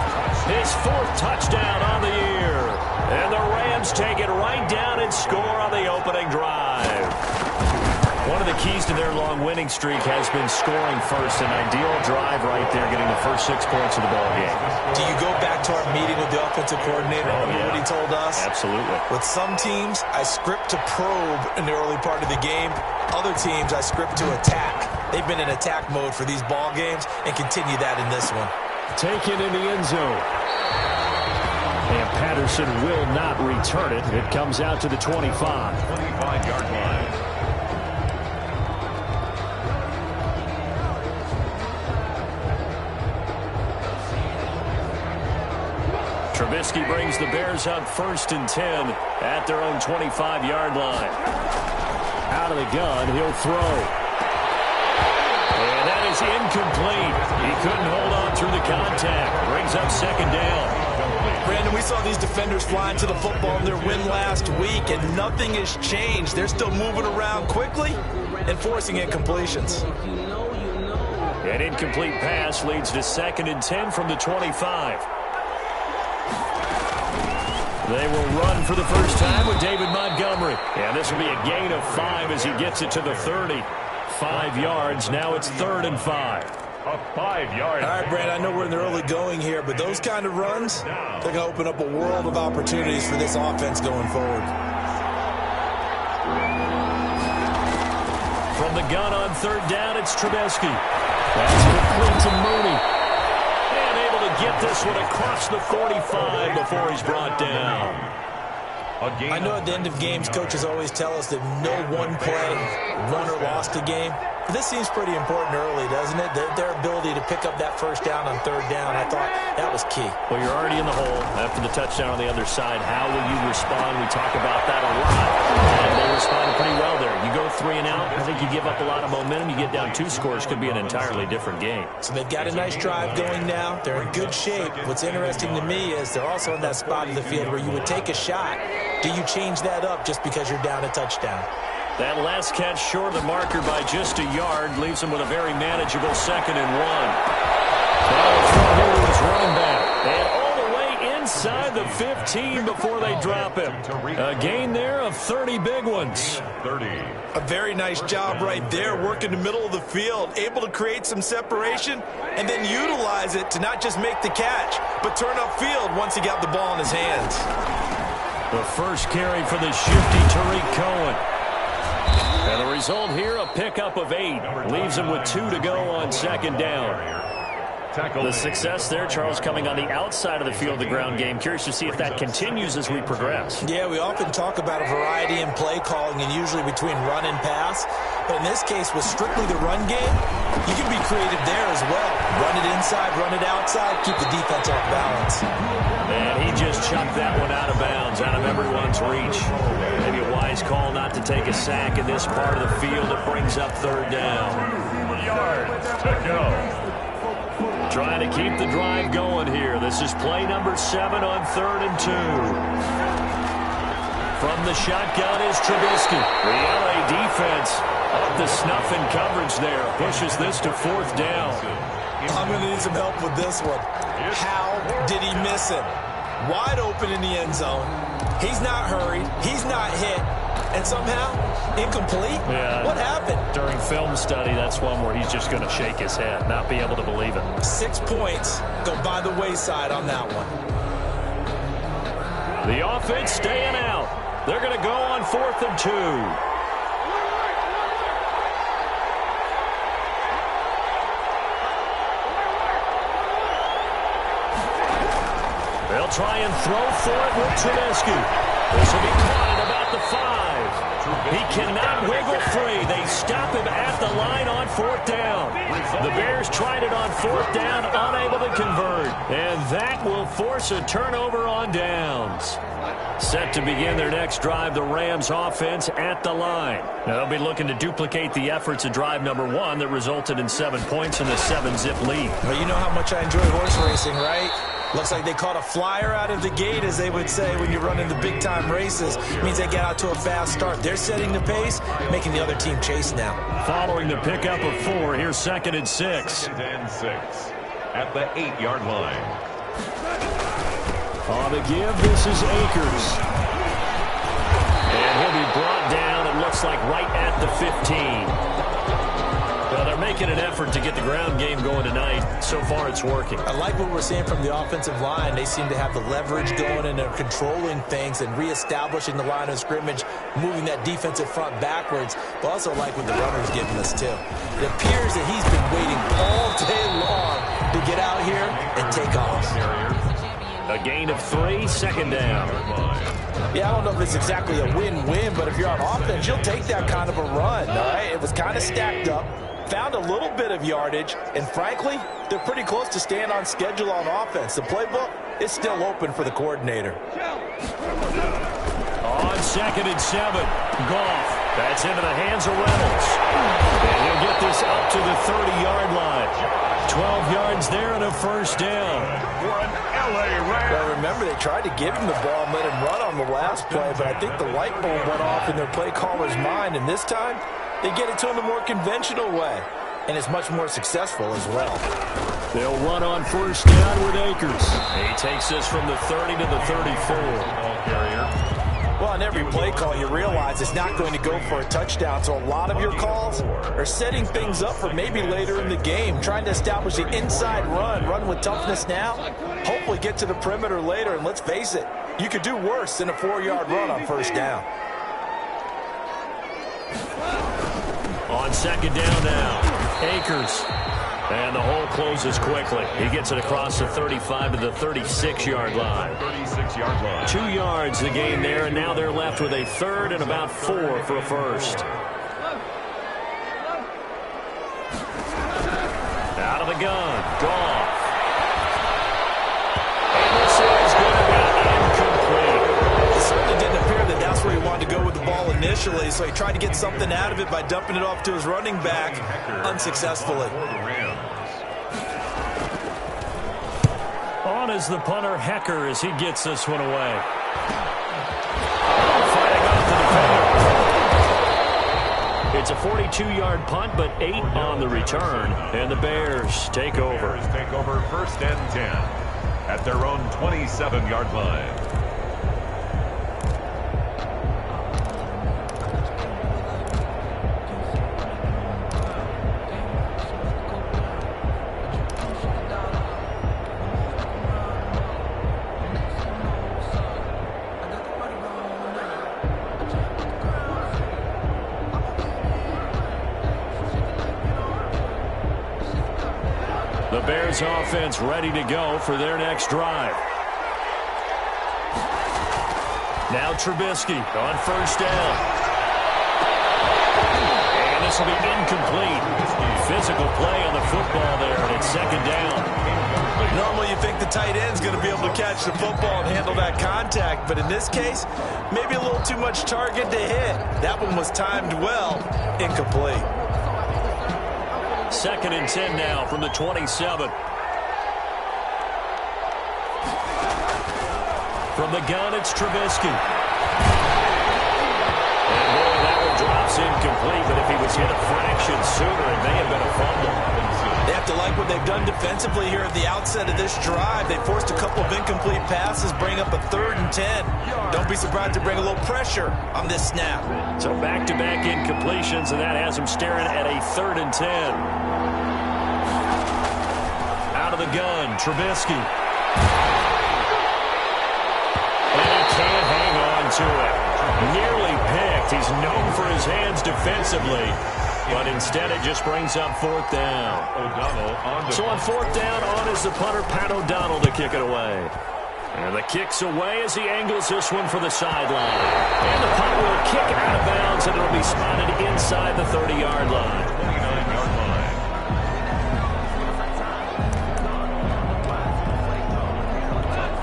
Speaker 5: his 4th touchdown on the year. And the Rams take it right down and score on the opening drive. One of the keys to their long winning streak has been scoring first. An ideal drive right there, getting the first 6 points of the ball game.
Speaker 7: Do you go back to our meeting with the offensive coordinator? Remember what he told us?
Speaker 5: Absolutely.
Speaker 7: With some teams, I script to probe in the early part of the game. Other teams, I script to attack. They've been in attack mode for these ball games and continue that in this one.
Speaker 5: Taken in the end zone. And Patterson will not return it. It comes out to the 25.
Speaker 6: 25-yard line.
Speaker 5: Trubisky brings the Bears up 1st and 10 at their own 25-yard line. Out of the gun, he'll throw. And that is incomplete. He couldn't hold on through the contact. Brings up 2nd down.
Speaker 7: Brandon, we saw these defenders flying to the football in their win last week, and nothing has changed. They're still moving around quickly and forcing incompletions.
Speaker 5: An incomplete pass leads to 2nd and 10 from the 25. They will run for the first time with David Montgomery. And this will be a gain of 5 as he gets it to the 30. 5 yards. Now it's 3rd and 5.
Speaker 6: A 5-yard.
Speaker 7: All right, Brandon, I know we're in the early going here, but those kind of runs, they're going to open up a world of opportunities for this offense going forward.
Speaker 5: From the gun on 3rd down, it's Trubisky. That's complete to Mooney. And able to get this one across the 45 before he's brought down.
Speaker 7: I know at the end of games, coaches always tell us that no one play won or lost a game. But this seems pretty important early, doesn't it? Their ability to pick up that 1st down on 3rd down, I thought that was key.
Speaker 5: Well, you're already in the hole after the touchdown on the other side. How will you respond? We talk about that a lot. And they responded pretty well there. You go 3 and out, I think you give up a lot of momentum. You get down 2 scores, could be an entirely different game.
Speaker 7: So they've got a nice drive going now. They're in good shape. What's interesting to me is they're also in that spot of the field where you would take a shot. Do you change that up just because you're down a touchdown?
Speaker 5: That last catch short of the marker by just a yard leaves him with a very manageable 2nd and 1. Now throw here to his running back. And all the way inside the 15 before they drop him. A gain there of 30 big ones.
Speaker 6: 30.
Speaker 7: A very nice job right there, working the middle of the field, able to create some separation and then utilize it to not just make the catch, but turn upfield once he got the ball in his hands.
Speaker 5: The first carry for the shifty Tariq Cohen. And the result here, a pickup of 8. Leaves him with 2 to go on 2nd down. The success there, Charles, coming on the outside of the field, the ground game. Curious to see if that continues as we progress.
Speaker 7: Yeah, we often talk about a variety in play calling and usually between run and pass. But in this case, with strictly the run game, you can be creative there as well. Run it inside, run it outside, keep the defense off balance.
Speaker 5: And he just chucked that one out of bounds, out of everyone's reach. Maybe a wise call not to take a sack in this part of the field. It brings up third down.
Speaker 6: 2 yards to go.
Speaker 5: Trying to keep the drive going here. This is play number 7 on 3rd and 2. From the shotgun is Trubisky. The LA defense up the snuff in coverage there. Pushes this to 4th down.
Speaker 7: I'm going to need some help with this one. How did he miss him? Wide open in the end zone. He's not hurried. He's not hit. And somehow, incomplete?
Speaker 9: Yeah.
Speaker 7: What happened?
Speaker 9: During film study, that's one where he's just going to shake his head, not be able to believe it.
Speaker 7: 6 points go by the wayside on that one.
Speaker 5: The offense staying out. They're going to go on 4th and 2. They'll try and throw for it with Trubisky. This will be caught at about the 5. He cannot wiggle free. They stop him at the line on 4th down. The Bears tried it on 4th down, unable to convert. And that will force a turnover on downs. Set to begin their next drive, the Rams offense at the line. Now they'll be looking to duplicate the efforts of drive number 1 that resulted in 7 points in the 7-zip lead.
Speaker 7: Well, you know how much I enjoy horse racing, right? Looks like they caught a flyer out of the gate, as they would say when you're running the big-time races. It means they get out to a fast start. They're setting the pace, making the other team chase now.
Speaker 5: Following the pickup of 4, here's 2nd and 6.
Speaker 6: 2nd and 6 at the 8-yard line.
Speaker 5: On the give, this is Akers. And he'll be brought down, it looks like right at the 15. Well, they're making an effort to get the ground game going tonight. So far, it's working.
Speaker 7: I like what we're seeing from the offensive line. They seem to have the leverage going, and they're controlling things and reestablishing the line of scrimmage, moving that defensive front backwards. But also like what the runner's giving us, too. It appears that he's been waiting all day long to get out here and take off.
Speaker 5: A gain of 3, 2nd down.
Speaker 7: Yeah, I don't know if it's exactly a win-win, but if you're on offense, you'll take that kind of a run, all right? It was kind of stacked up. Found a little bit of yardage, and frankly, they're pretty close to staying on schedule on offense. The playbook is still open for the coordinator.
Speaker 5: On 2nd and 7, Goff. That's into the hands of Reynolds. And he'll get this up to the 30-yard line. 12 yards there and a 1st down.
Speaker 7: Well, remember, they tried to give him the ball and let him run on the last play, but I think the light bulb went off in their play caller's mind, and this time, they get it to him the more conventional way, and it's much more successful as well.
Speaker 5: They'll run on 1st down with Akers. He takes this from the 30 to the 34.
Speaker 7: Well, on every play call, you realize it's not going to go for a touchdown, so a lot of your calls are setting things up for maybe later in the game, trying to establish the inside run with toughness now, hopefully get to the perimeter later, and let's face it, you could do worse than a 4-yard run on 1st down.
Speaker 5: On 2nd down now, Akers. And the hole closes quickly. He gets it across the 35 to the 36-yard line.
Speaker 6: 36-yard line.
Speaker 5: 2 yards the gain there, and now they're left with a 3rd and about 4 for a 1st. Out of the gun, Goff. And this is going to be incomplete.
Speaker 7: It certainly didn't appear that that's where he wanted to go with the ball initially, so he tried to get something out of it by dumping it off to his running back unsuccessfully.
Speaker 5: On is the punter, Hecker, as he gets this one away. Fighting off the defender. It's a 42-yard punt, but 8 on the return, and the Bears take over.
Speaker 6: Bears take over 1st and 10 at their own 27-yard line.
Speaker 5: The Bears offense ready to go for their next drive. Now Trubisky on 1st down. And a This will be incomplete. Physical play on the football there, and it's second down.
Speaker 7: Normally you think the tight end's going to be able to catch the football and handle that contact, but in this case, maybe a little too much target to hit. That one was timed well, incomplete.
Speaker 5: Second and 10 now from the 27. From the gun, it's Trubisky. And boy, that one drops incomplete, but if he was hit a fraction sooner, it may have been a fumble.
Speaker 7: They have to like what they've done defensively here at the outset of this drive. They forced a couple of incomplete passes, bring up a 3rd and 10. Don't be surprised to bring a little pressure on this snap.
Speaker 5: So back-to-back incompletions, and that has them staring at a 3rd and 10. Out of the gun, Trubisky. And he can't hang on to it. Nearly picked. He's known for his hands defensively. But instead, it just brings up 4th down. So on 4th down, on is the punter, Pat O'Donnell, to kick it away. And the kick's away as he angles this one for the sideline. And the punt will kick out of bounds, and it'll be spotted inside the 30-yard line.
Speaker 6: 29-yard line.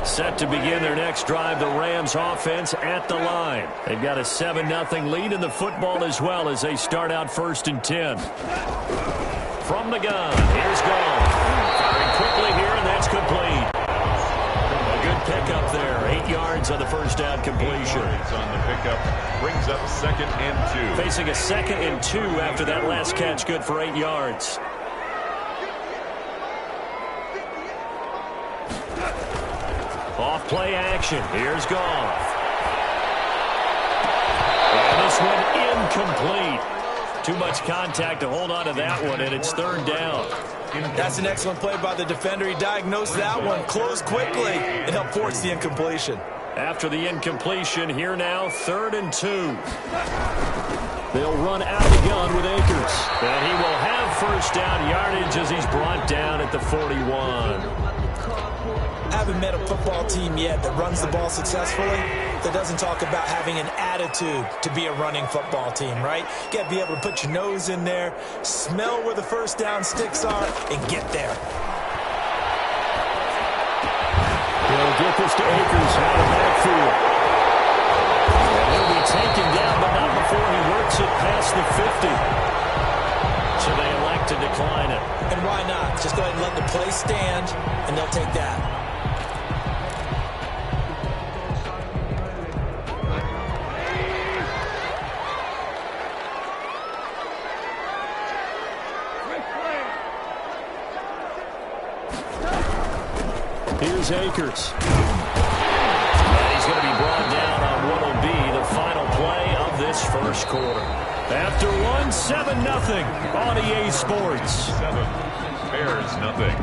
Speaker 5: Set to begin their next drive, the Rams offense at the line. They've got a 7-0 lead in the football as well as they start out 1st and 10. From the gun, here's Goff. Firing quickly here, and that's complete. A good pickup there. 8 yards on the first down completion.
Speaker 6: 8 yards on the pickup brings up 2nd and 2.
Speaker 5: Facing a 2nd and 2 after that last catch, good for 8 yards. Off play action. Here's Goff. And this one incomplete. Too much contact to hold on to that one, and it's 3rd down.
Speaker 7: That's an excellent play by the defender. He diagnosed that one, closed quickly, and helped force the incompletion.
Speaker 5: After the incompletion, here now, 3rd and 2. They'll run out of the gun with Akers. And he will have first down yardage as he's brought down at the 41.
Speaker 7: I haven't met a football team yet that runs the ball successfully that doesn't talk about having an attitude to be a running football team, right? You got to be able to put your nose in there, smell where the first down sticks are, and get there.
Speaker 5: He'll get this to Akers out of backfield. And he'll be taken down, but not before he works it past the 50. So they elect to decline it.
Speaker 7: And why not? Just go ahead and let the play stand, and they'll take that.
Speaker 5: Here's Akers. And he's going to be brought down on what will be the final play of this first quarter. After one, 7-0 on EA Sports.
Speaker 6: 7, Bears nothing.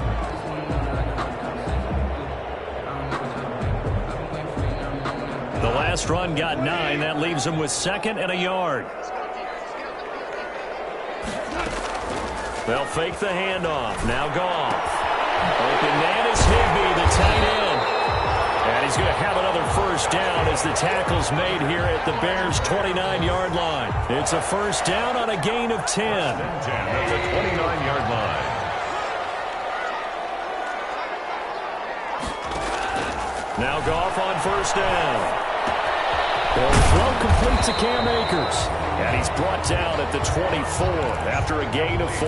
Speaker 5: The last run got 9. That leaves him with 2nd and a yard. They'll fake the handoff. Now Goff. Open man is Higbee, the tight end. And he's going to have another first down as the tackle's made here at the Bears' 29-yard line. It's a first down on a gain of 10.
Speaker 6: 10 at the 29-yard line.
Speaker 5: Now Goff on first down. They'll throw complete to Cam Akers. And he's brought down at the 24 after a gain of 4.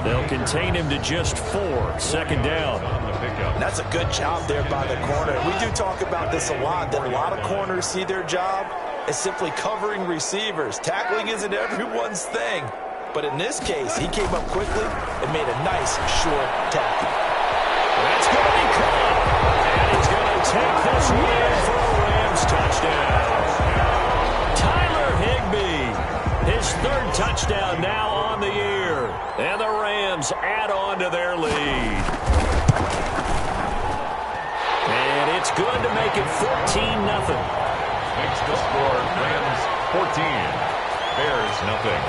Speaker 5: They'll contain him to just 4. 2nd down.
Speaker 7: That's a good job there by the corner. We do talk about this a lot, that a lot of corners see their job as simply covering receivers. Tackling isn't everyone's thing. But in this case, he came up quickly and made a nice, short tackle.
Speaker 5: That's going to be caught. And he's going to take this win for a Rams touchdown. His 3rd touchdown now on the year. And the Rams add on to their lead. And it's good to make it 14-0.
Speaker 6: Makes the score Rams 14, Bears nothing.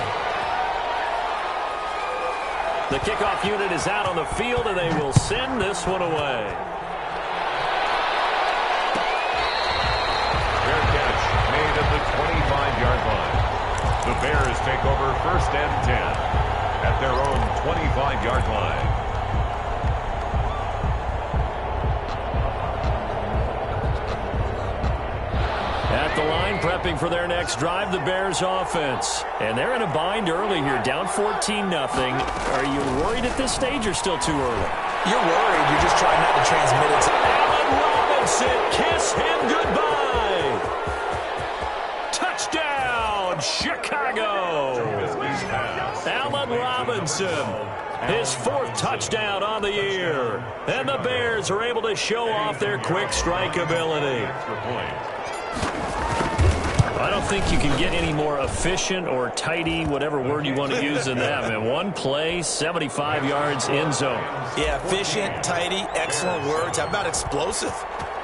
Speaker 5: The kickoff unit is out on the field, and they will send this one away.
Speaker 6: Fair catch made at the 25-yard line. The Bears take over 1st and 10 at their own 25-yard line.
Speaker 5: At the line, prepping for their next drive, the Bears offense. And they're in a bind early here, down 14-0. Are you worried at this stage or still too early?
Speaker 7: You're worried. You're just trying not to transmit it to
Speaker 5: Allen Robinson, kiss him goodbye. Touchdown, Chicago. Allen Robinson, his 4th touchdown on the year. And the Bears are able to show off their quick strike ability. I don't think you can get any more efficient or tidy, whatever word you want to use in that. Man, one play, 75 yards, end zone.
Speaker 7: Yeah, efficient, tidy, excellent words. How about explosive?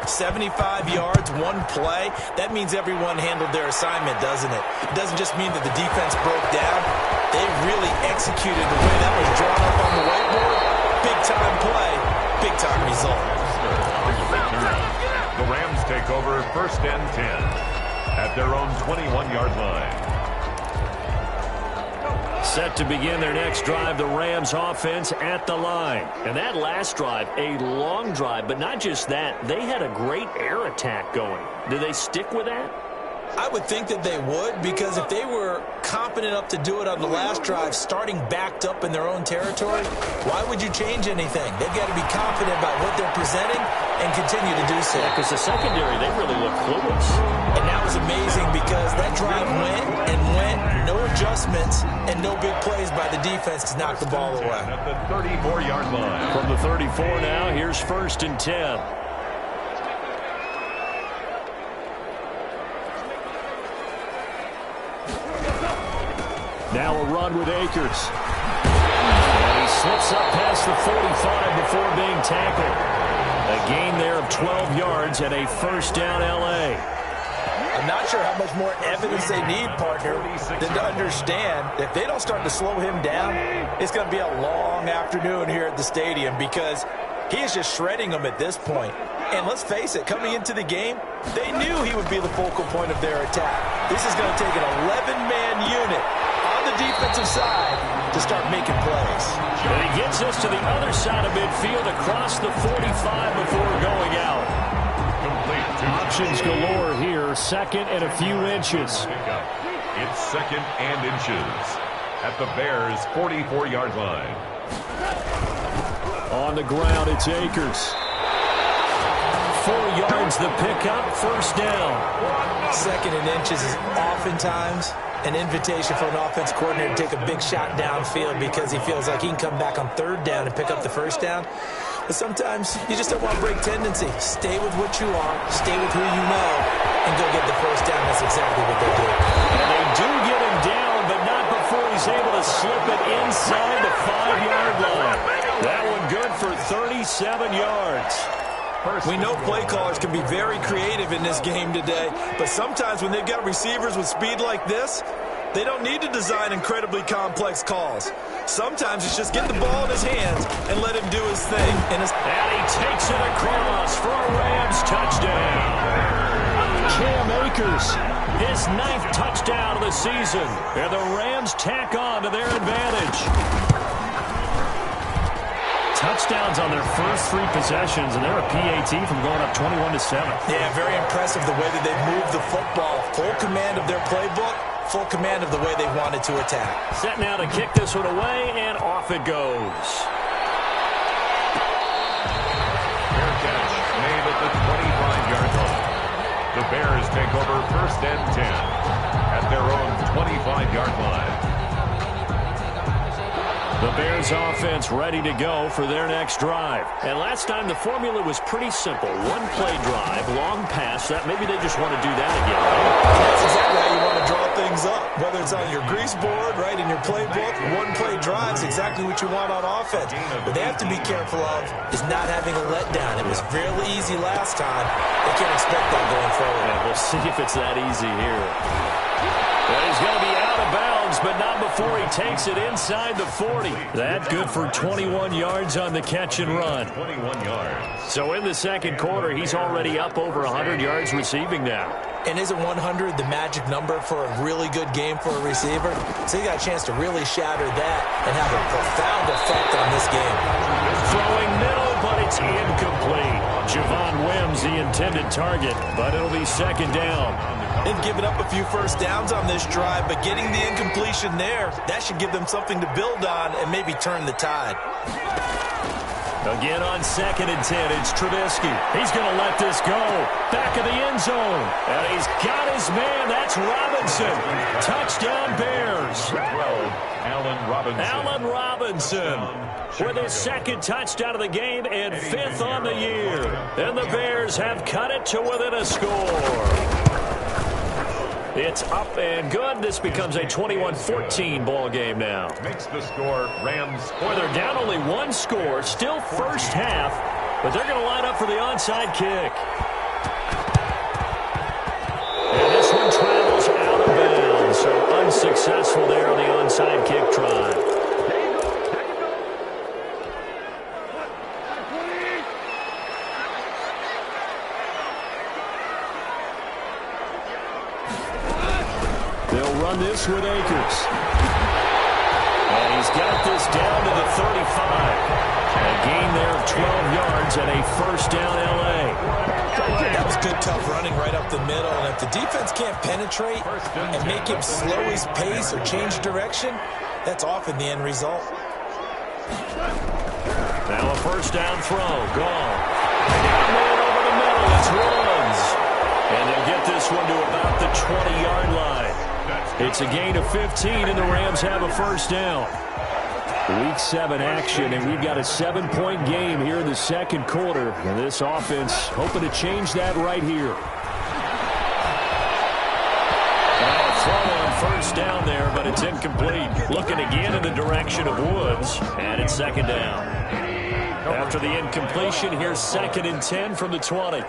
Speaker 7: 75 yards, one play. That means everyone handled their assignment, doesn't it? It doesn't just mean that the defense broke down. They really executed the way that was drawn up on the whiteboard. Big-time play, big-time result.
Speaker 6: The Rams take over 1st and 10 at their own 21-yard line.
Speaker 5: Set to begin their next drive, the Rams offense at the line. And that last drive, a long drive, but not just that. They had a great air attack going. Do they stick with that?
Speaker 7: I would think that they would, because if they were confident enough to do it on the last drive, starting backed up in their own territory, why would you change anything? They've got to be confident about what they're presenting and continue to do so.
Speaker 5: Yeah, because the secondary, they really look clueless.
Speaker 7: And that was amazing because that drive went and went, no adjustments, and no big plays by the defense to knock the ball away.
Speaker 6: At the 34-yard line.
Speaker 5: From the 34 now, here's 1st and 10. Now a run with Akers. And he slips up past the 45 before being tackled. A gain there of 12 yards and a 1st down L.A.
Speaker 7: I'm not sure how much more evidence they need, partner, than to understand that if they don't start to slow him down, it's going to be a long afternoon here at the stadium because he is just shredding them at this point. And let's face it, coming into the game, they knew he would be the focal point of their attack. This is going to take an 11-man unit on the defensive side to start making plays.
Speaker 5: And he gets us to the other side of midfield across the 45 before going out. Options galore here, 2nd and a few inches.
Speaker 6: It's 2nd and inches at the Bears' 44-yard line.
Speaker 5: On the ground, it's Akers. 4 yards the pickup, 1st down.
Speaker 7: 2nd and inches is oftentimes an invitation for an offense coordinator to take a big shot downfield because he feels like he can come back on 3rd down and pick up the 1st down. But sometimes you just don't want to break tendency. Stay with what you are, stay with who you know, and go get the 1st down. That's exactly what they do.
Speaker 5: And they do get him down, but not before he's able to slip it inside the 5-yard line. That one good for 37 yards.
Speaker 7: We know play callers can be very creative in this game today, but sometimes when they've got receivers with speed like this, they don't need to design incredibly complex calls. Sometimes it's just get the ball in his hands and let him do his thing. And
Speaker 5: he takes it across for a Rams touchdown. Cam Akers, his 9th touchdown of the season. And the Rams tack on to their advantage. Touchdowns on their first 3 possessions, and they're a PAT from going up 21-7.
Speaker 7: Yeah, very impressive the way that they've moved the football. Full command of their playbook, full command of the way they wanted to attack.
Speaker 5: Set now to kick this one away, and off it goes.
Speaker 6: Fair catch made at the 25-yard line. The Bears take over 1st and 10 at their own 25-yard line.
Speaker 5: The Bears offense ready to go for their next drive. And last time the formula was pretty simple. 1-play drive, long pass. That maybe they just want to do that again, right?
Speaker 7: That's exactly how you want to draw things up. Whether it's on your grease board, right, in your playbook, 1-play drive is exactly what you want on offense. What they have to be careful of is not having a letdown. It was fairly easy last time. They can't expect that going forward.
Speaker 5: And we'll see if it's that easy here. Well, he's going to be out of bounds, but not before he takes it inside the 40. That good for 21 yards on the catch and run.
Speaker 6: 21 yards.
Speaker 5: So in the second quarter, he's already up over 100 yards receiving now.
Speaker 7: And isn't 100 the magic number for a really good game for a receiver? So he got a chance to really shatter that and have a profound effect on this game.
Speaker 5: Throwing middle, but it's incomplete. Javon Wims, the intended target, but it'll be second down.
Speaker 7: They've given up a few first downs on this drive, but getting the incompletion there, that should give them something to build on and maybe turn the tide.
Speaker 5: Again on 2nd and 10, it's Trubisky. He's going to let this go. Back of the end zone. And he's got his man. That's Robinson. Touchdown Bears. Allen Robinson with his 2nd touchdown of the game and 5th on the year. And the Bears have cut it to within a score. It's up and good. This becomes a 21-14 ball game now.
Speaker 6: Makes the score Rams.
Speaker 5: Boy, they're down only 1 score. Still first half, but they're going to line up for the onside kick. And this one travels out of bounds, so unsuccessful there on the onside kick try. They'll run this with Akers. And he's got this down to the 35. A gain there of 12 yards and a first down L.A.
Speaker 7: That was good, tough running right up the middle. And if the defense can't penetrate and make him slow his pace or change direction, that's often the end result.
Speaker 5: Now a first down throw. Gone. Down man over the middle. It's runs. And they'll get this one to about the 20-yard line. It's a gain of 15, and the Rams have a first down. Week 7 action, and we've got a 7-point game here in the second quarter. And this offense hoping to change that right here. Now a throw on first down there, but it's incomplete. Looking again in the direction of Woods, and it's second down. After the incompletion, here's 2nd and 10 from the 20.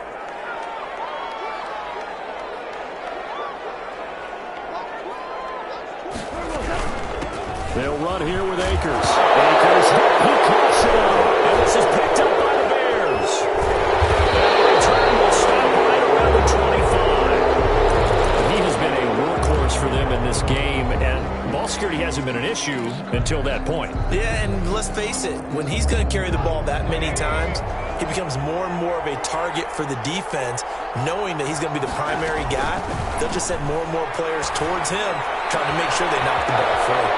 Speaker 5: They'll run here with Akers. Akers, he cuts it out. And this is picked up by the Bears. And the return will stop right around the 25. He has been a workhorse for them in this game, and ball security hasn't been an issue until that point.
Speaker 7: Yeah, and let's face it, when he's going to carry the ball that many times, he becomes more and more of a target for the defense, knowing that he's going to be the primary guy. They'll just send more and more players towards him, trying to make sure they knock the ball free.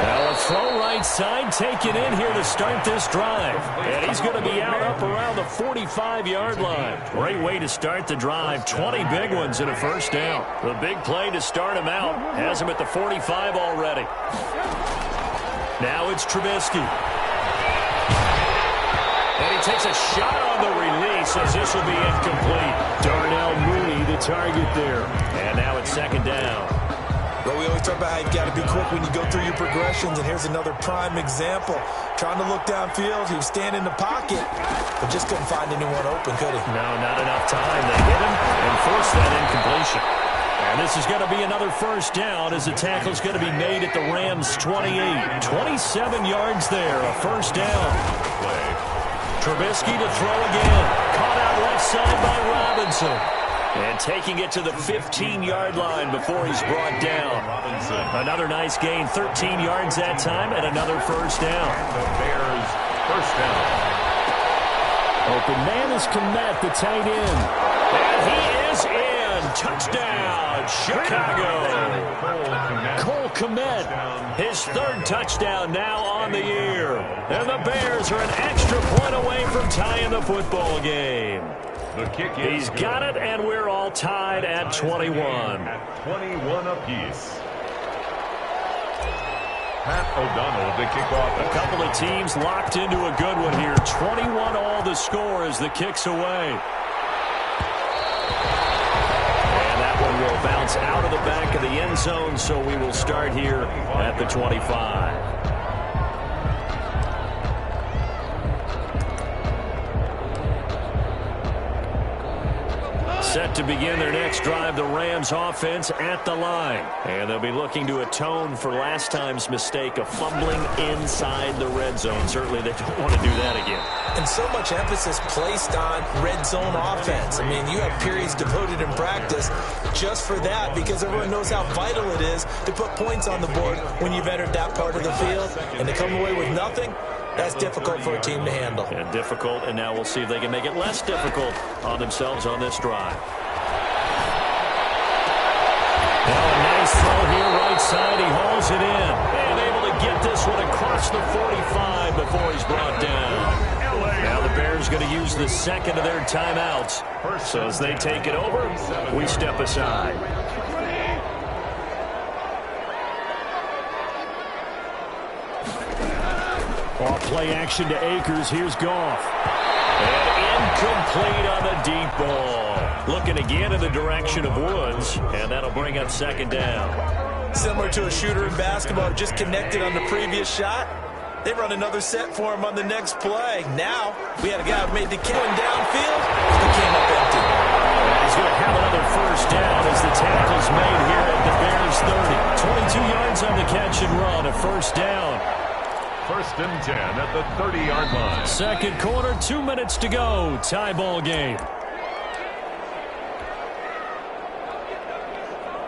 Speaker 5: Now a throw right side taken in here to start this drive. And he's going to be out up around the 45-yard line. Great way to start the drive. 20 big ones and a first down. The big play to start him out. Has him at the 45 already. Now it's Trubisky. And he takes a shot on the release as this will be incomplete. Darnell Mooney, the target there. And now it's second down.
Speaker 7: Well, we always talk about how you've got to be quick when you go through your progressions, and here's another prime example. Trying to look downfield, he was standing in the pocket, but just couldn't find anyone open, could he?
Speaker 5: No, not enough time. They hit him and forced that incompletion. And this is going to be another first down as the tackle is going to be made at the Rams' 28. 27 yards there, a first down. Trubisky to throw again. Caught out left side by Robinson. And taking it to the 15-yard line before he's brought down. Another nice gain, 13 yards that time, and another first down.
Speaker 6: The Bears first down.
Speaker 5: Open man is Kmet, the tight end. And he is in. Touchdown, Chicago. Cole Kmet, his 3rd touchdown now on the year. And the Bears are an extra point away from tying the football game.
Speaker 6: The kick is
Speaker 5: He's got it, and we're all tied at 21.
Speaker 6: At 21 apiece. Pat O'Donnell to kick off.
Speaker 5: A couple of teams locked into a good one here. 21 all the score as the kick's away. And that one will bounce out of the back of the end zone, so we will start here at the 25. Set to begin their next drive, the Rams offense at the line. And they'll be looking to atone for last time's mistake of fumbling inside the red zone. Certainly they don't want to do that again.
Speaker 7: And so much emphasis placed on red zone offense. I mean, you have periods devoted in practice just for that because everyone knows how vital it is to put points on the board when you've entered that part of the field. And to come away with nothing, that's difficult for a team to handle.
Speaker 5: And difficult, and now we'll see if they can make it less difficult on themselves on this drive. Now a nice throw here, right side. He hauls it in. And able to get this one across the 45 before he's brought down. Now the Bears going to use the second of their timeouts. So as they take it over, we step aside. Off play action to Akers. Here's Goff. And incomplete on the deep ball. Looking again in the direction of Woods. And that'll bring up second down.
Speaker 7: Similar to a shooter in basketball, just connected on the previous shot. They run another set for him on the next play. Now, we had a guy who made the kill and downfield. He came up empty.
Speaker 5: He's going to have another first down as the tackle's made here at the Bears 30. 22 yards on the catch and run, a first down.
Speaker 6: First and 10 at the 30-yard line.
Speaker 5: Second quarter, 2 minutes to go. Tie ball game.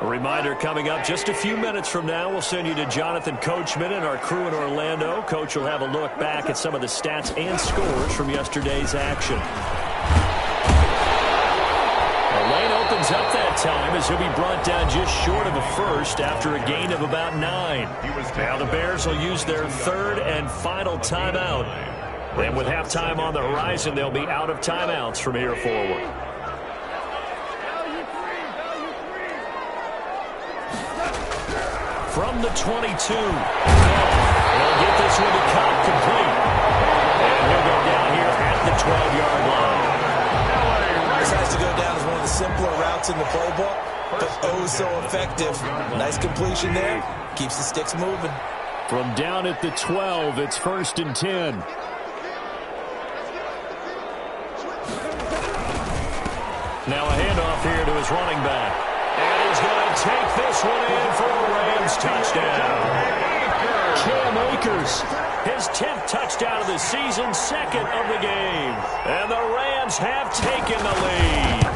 Speaker 5: A reminder coming up just a few minutes from now. We'll send you to Jonathan Coachman and our crew in Orlando. Coach will have a look back at some of the stats and scores from yesterday's action. The lane opens up that time as he'll be brought down just short of a first after a gain of about 9. Now the Bears will use their third and final timeout. Then with halftime on the horizon, they'll be out of timeouts from here forward. From the 22. He'll get this one to Cobb complete. And he'll go down here at the 12-yard line.
Speaker 7: This has to go down as one of the simpler routes in the playbook, but oh so effective. Nice completion there. Keeps the sticks moving.
Speaker 5: From down at the 12, it's first and 10. Now a handoff here to his running back. And he's going to take this one in for a Rams touchdown. Cam Akers, his 10th touchdown of the season, second of the game. And the Rams have taken the lead.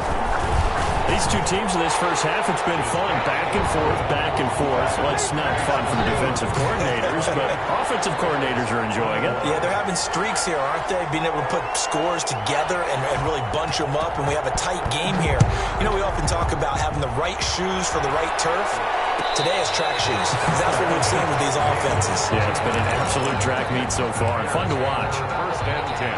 Speaker 5: These two teams in this first half, it's been fun. Back and forth, back and forth. Well, it's not fun for the defensive coordinators, but offensive coordinators are enjoying it.
Speaker 7: Yeah, they're having streaks here, aren't they? Being able to put scores together and really bunch them up, and we have a tight game here. You know, we often talk about having the right shoes for the right turf. Today is track shoes. That's what we've seen with these offenses.
Speaker 5: Yeah, it's been an absolute track meet so far, and fun to watch.
Speaker 6: First and 10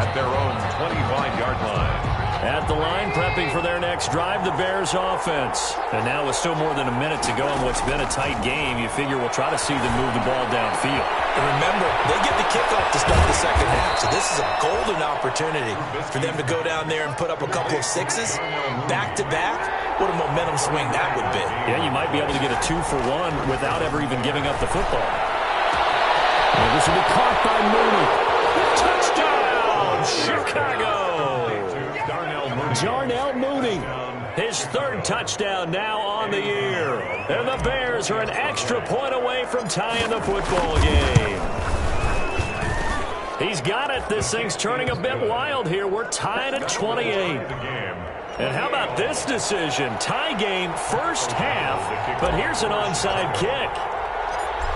Speaker 6: at their own 25-yard line.
Speaker 5: At the line, prepping for their next drive, the Bears offense. And now with still more than a minute to go in what's been a tight game, you figure we'll try to see them move the ball downfield.
Speaker 7: And remember, they get the kickoff to start the second half, so this is a golden opportunity for them to go down there and put up a couple of sixes, back-to-back. What a momentum swing that would be.
Speaker 5: Yeah, you might be able to get a 2-for-1 without ever even giving up the football. And this will be caught by Mooney. Touchdown, Chicago! Darnell Mooney, his third touchdown now on the year. And the Bears are an extra point away from tying the football game. He's got it. This thing's turning a bit wild here. We're tied at 28. And how about this decision? Tie game, first half, but here's an onside kick.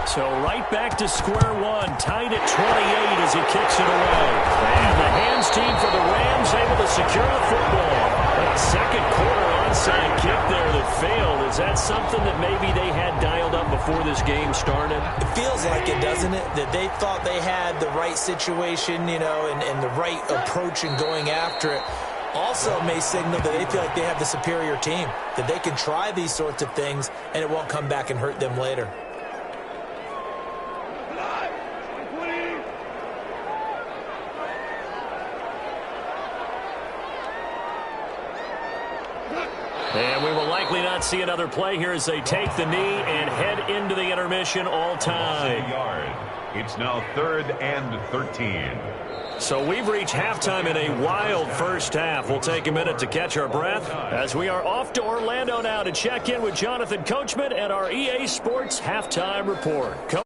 Speaker 5: So right back to square one, tied at 28 as he kicks it away. And the hands team for the Rams able to secure the football. But a second quarter onside kick there that failed. Is that something that maybe they had dialed up before this game started?
Speaker 7: It feels like it, doesn't it? That they thought they had the right situation, you know, and the right approach in going after it. Also may signal that they feel like they have the superior team, that they can try these sorts of things and it won't come back and hurt them later. And we will likely not
Speaker 5: not see another play here as they take the knee and head into the intermission all time.
Speaker 6: It's now 3rd and 13.
Speaker 5: So we've reached halftime in a wild first half. We'll take a minute to catch our breath as we are off to Orlando now to check in with Jonathan Coachman and our EA Sports Halftime Report. Coach.